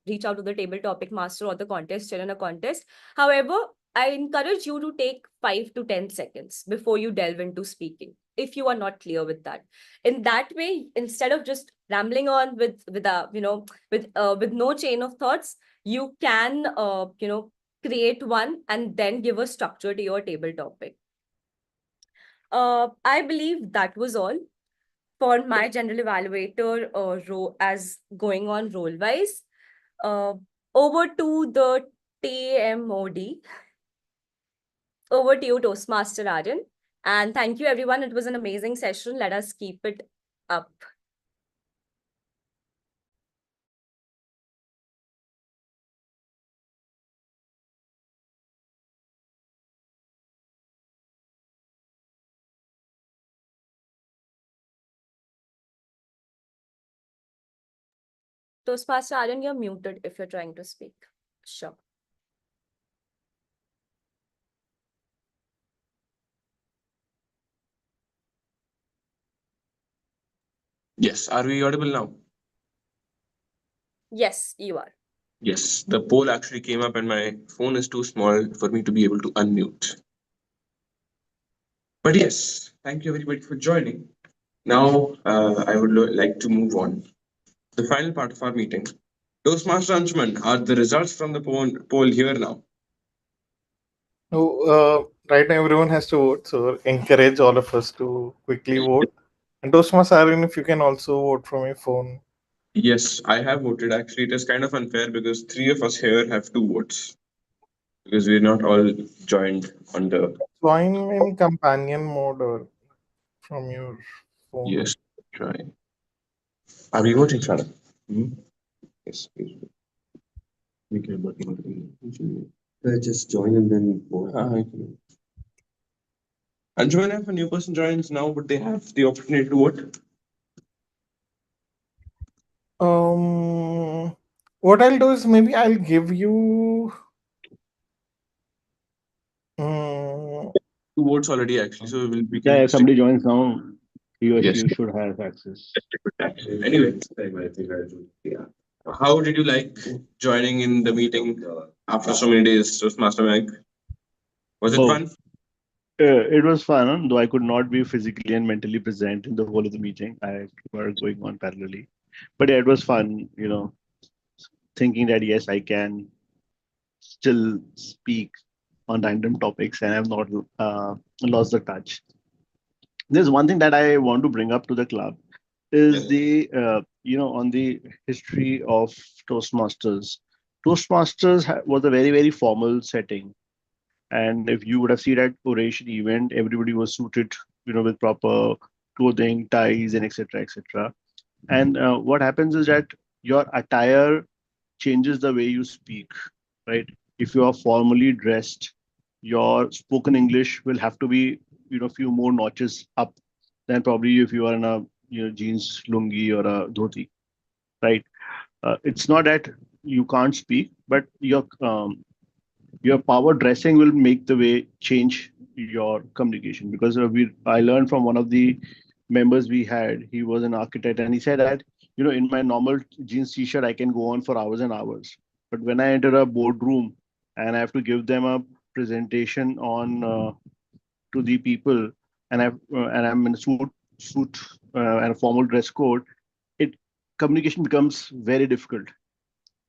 reach out to the table topic master or the contest chair in a contest. However, I encourage you to take 5 to 10 seconds before you delve into speaking, if you are not clear with that. In that way, instead of just rambling on with no chain of thoughts, you can create one and then give a structure to your table topic. I believe that was all for my general evaluator role as going on role wise. Over to the TMOD. Over to you, Toastmaster Aryan. And thank you, everyone. It was an amazing session. Let us keep it up. Toastmaster Aryan, you're muted if you're trying to speak. Sure. Yes, are we audible now? Yes, you are. Yes, the poll actually came up and my phone is too small for me to be able to unmute. But yes, thank you everybody for joining. Now, I would like to move on. The final part of our meeting. Toastmaster Anshuman, are the results from the poll here now? So, right now everyone has to vote. So, encourage all of us to quickly vote. And Toastmaster Arun, if you can also vote from your phone. Yes, I have voted. Actually, it is kind of unfair because three of us here have two votes because we're not all joined on the. Join in companion mode or from your phone. Yes, try. Are we voting, Shana? Yes, please. We can vote. Just join and then vote. Anjuman, if a new person joins now, would they have the opportunity to vote? What I'll do is maybe I'll give you. Um, Two votes already, actually, so we Yeah, can if stick. somebody joins now, he or Yes. she should have access. Anyway, yeah. How did you like joining in the meeting after so many days, Toastmaster Mike? Was it Oh, fun? it was fun, though I could not be physically and mentally present in the whole of the meeting. I were going on parallelly, but yeah, it was fun. Thinking that yes, I can still speak on random topics and have not lost the touch. There's one thing that I want to bring up to the club is Yes. on the history of Toastmasters. Toastmasters was a very, very formal setting. And if you would have seen that oration event, everybody was suited, with proper clothing, ties, and etc. etc. And what happens is that your attire changes the way you speak, right? If you are formally dressed, your spoken English will have to be, few more notches up than probably if you are in a jeans lungi or a dhoti, right? It's not that you can't speak, but your power dressing will make the way change your communication because I learned from one of the members we had. He was an architect and he said that in my normal jeans t-shirt I can go on for hours and hours, but when I enter a boardroom and I have to give them a presentation on to the people, and I'm in a suit and a formal dress code, it communication becomes very difficult,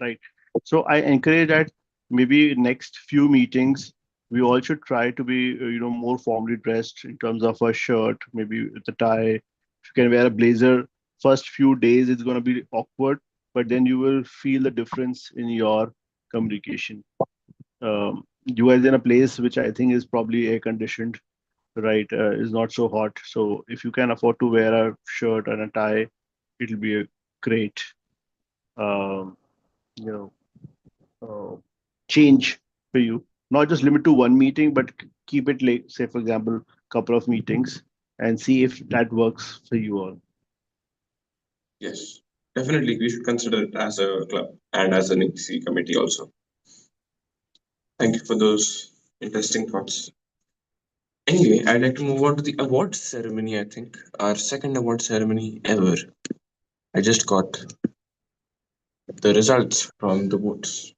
right? So I encourage that maybe next few meetings we all should try to be more formally dressed in terms of a shirt, maybe with a tie. If you can wear a blazer, first few days it's going to be awkward, but then you will feel the difference in your communication. You guys in a place which I think is probably air conditioned, right? Is not so hot. So if you can afford to wear a shirt and a tie, it'll be a great, um, you know, uh, change for you. Not just limit to one meeting, but keep it like, say, for example, couple of meetings and see if that works for you all. Yes. Definitely, we should consider it as a club and as an EC committee also. Thank you for those interesting thoughts. Anyway, I'd like to move on to the award ceremony, I think. Our second award ceremony ever. I just got the results from the votes.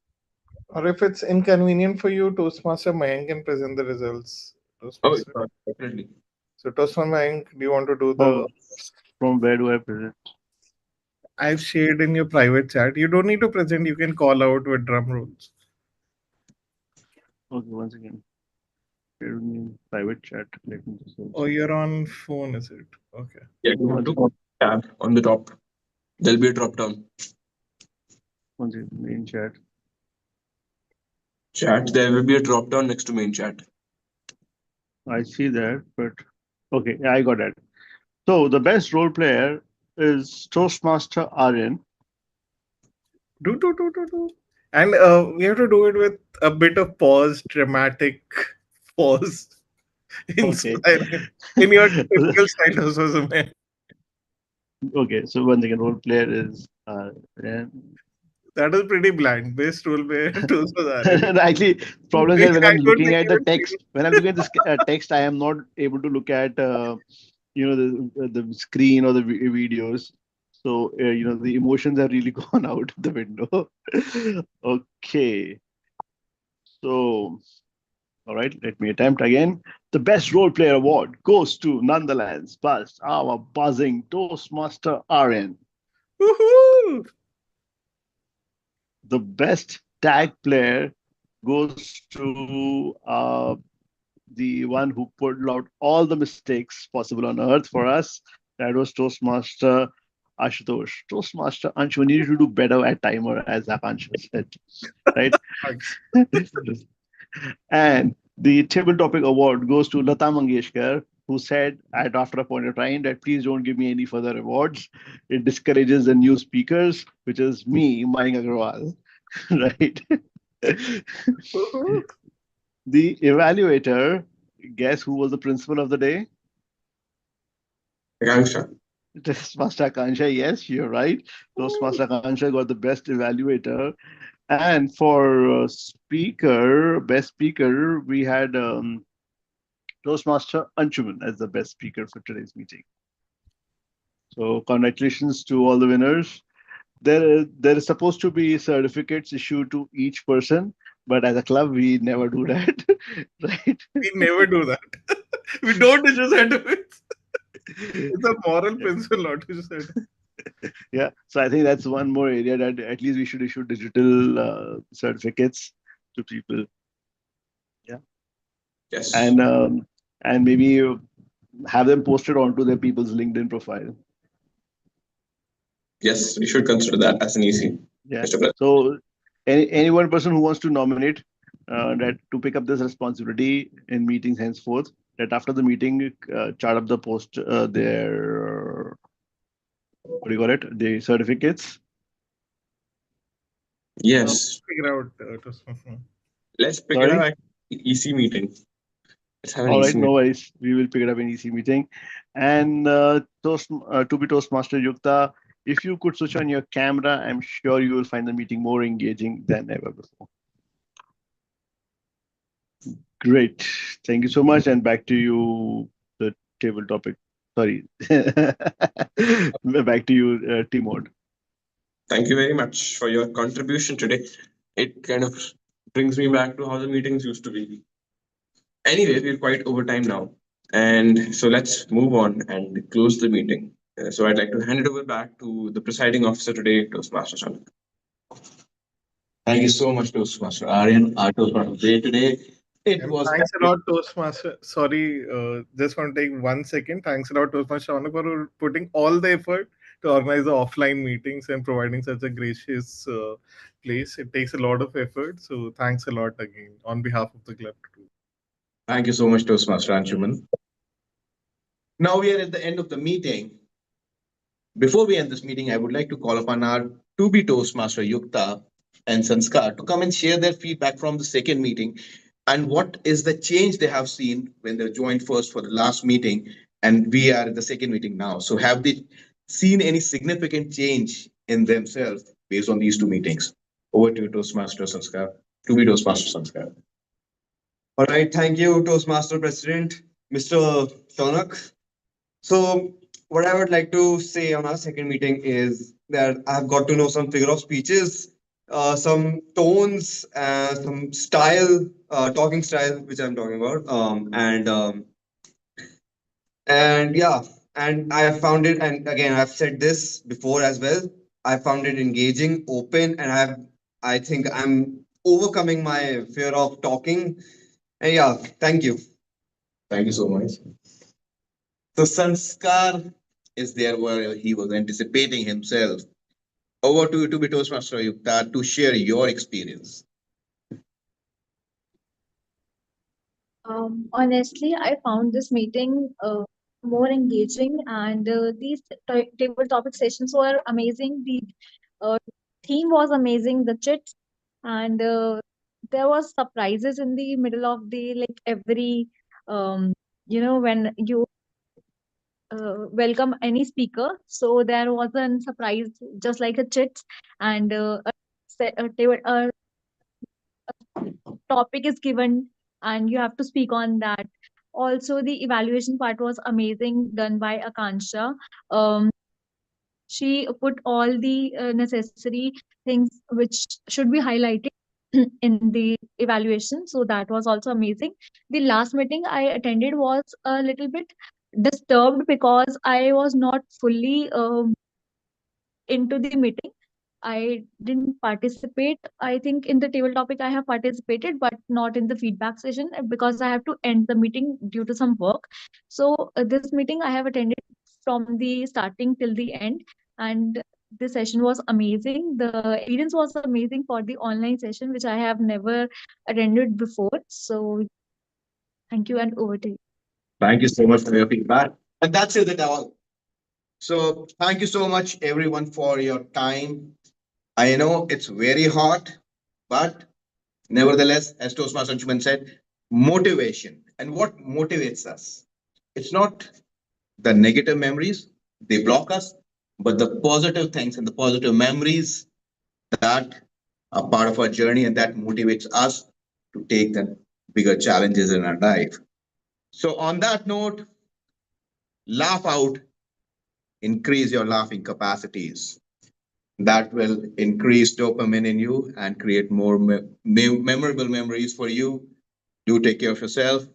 or if it's inconvenient for you, Toastmaster Mayank can present the results. Oh, Toastmaster. definitely. So Toastmaster Mayank, do you want to do the? Oh, from where do I present? I've shared in your private chat. You don't need to present. You can call out with drum rolls. Okay, once again, share with me in private chat. Let me just Oh, you're on phone, is it? Okay. Yeah, you have to go tab on the top. There'll be a drop down. once again, main chat. Chat. There will be a drop down next to main chat. I see that, but okay, yeah, I got that. So the best role player is Toastmaster Aryan. Do. And we have to do it with a bit of pause, dramatic pause, Okay. inspiring in your typical style of Suzume. Okay, so once again, role player is Aryan. That is pretty bland. Best role player to Suzume. Actually, problem is that when I I'm don't looking think at you the would feel. text, when I'm looking at this text, I am not able to look at the screen or the videos. So the emotions have really gone out the window. Okay, so all right, let me attempt again. The best role player award goes to nonetheless, but our buzzing Toastmaster Aryan. Woohoo! The best tag player goes to the one who pulled out all the mistakes possible on earth for us. That was Toastmaster Ashutosh. Toastmaster Anshu, we need to do better at timer, as Akansha said, right? Thanks. And the table topic award goes to Lata Mangeshkar, who said at after a point of time that please don't give me any further awards. It discourages the new speakers, which is me, Manik Agrawal, right? The evaluator, guess who was the principal of the day? Akansha. Toastmaster Akansha, yes, you're right. Toastmaster Akansha got the best evaluator. And for best speaker, we had Toastmaster Anshuman as the best speaker for today's meeting. So congratulations to all the winners. There is supposed to be certificates issued to each person, but as a club, we never do that, right? We never do that. We don't issue certificates. It's a moral principle not to issue certificates. Yeah, so I think that's one more area that at least we should issue digital certificates to people. Yeah, Yes. and maybe have them posted onto their people's LinkedIn profile. Yes, we should consider that as an easy. Yeah. Mr. President. So any one person who wants to nominate that to pick up this responsibility in meetings henceforth, that after the meeting, chart up the post their what do you call it? The certificates. Yes. Figure out Toastmaster. Let's pick it Sorry? up at EC meeting. Let's have an All right, EC no meeting. worries. We will pick it up in EC meeting. And to be Toastmaster Yukta, if you could switch on your camera, I'm sure you will find the meeting more engaging than ever before. Great. Thank you so much. And back to you, the table topic. Sorry. Back to you, Timon. Thank you very much for your contribution today. It kind of brings me back to how the meetings used to be. Anyways, we're quite over time now. And so let's move on and close the meeting. So I'd like to hand it over back to the presiding officer today, Toastmaster Shanak. Thank you so much, Toastmaster Aryan. Our Toastmaster day today. It And was thanks a lot, Toastmaster. Sorry, just want to take 1 second. Thanks a lot, Toastmaster Shaunak, for putting all the effort to organize the offline meetings and providing such a gracious place. It takes a lot of effort. So thanks a lot again on behalf of the club. Thank you so much, Toastmaster Anshuman. Now we are at the end of the meeting. Before we end this meeting, I would like to call upon our to-be Toastmaster Yukta and Sanskar to come and share their feedback from the second meeting and what is the change they have seen when they joined first for the last meeting and we are at the second meeting now. So have they seen any significant change in themselves based on these two meetings? Over to you, Toastmaster Sanskar. To-be Toastmaster Sanskar. All right, thank you, Toastmaster President, Mr. Shonak. So, what I would like to say on our second meeting is that I've got to know some figure of speeches, some tones, some style, talking style, which I'm talking about, and yeah, and I found it, and again, I've said this before as well. I found it engaging, open, and I think I'm overcoming my fear of talking. And yeah, thank you. Thank you so much. So Sanskar is there where he was anticipating himself. Over to you to be Toastmaster Yukta to share your experience. Honestly, I found this meeting more engaging, and these table topic sessions were amazing. The uh, theme was amazing, the chits, and there was surprises in the middle of the like every when you welcome any speaker. So there was a surprise, just like a chits, and a topic is given and you have to speak on that. Also, the evaluation part was amazing, done by Akansha. Um, she put all the necessary things which should be highlighted in the evaluation. So that was also amazing. The last meeting I attended was a little bit disturbed because I was not fully into the meeting. I didn't participate. I think in the table topic I have participated, but not in the feedback session because I have to end the meeting due to some work. So this meeting I have attended from the starting till the end. And the session was amazing. The experience was amazing for the online session, which I have never attended before. So thank you, and over to you. Thank you so much for your feedback. And that's it at all. So thank you so much, everyone, for your time. I know it's very hot, but nevertheless, as Toastmaster Anshuman said, motivation. And what motivates us? It's not the negative memories, they block us, but the positive things and the positive memories that are part of our journey and that motivates us to take the bigger challenges in our life. So, on that note, laugh out, increase your laughing capacities. That will increase dopamine in you and create more memorable memories for you. Do take care of yourself.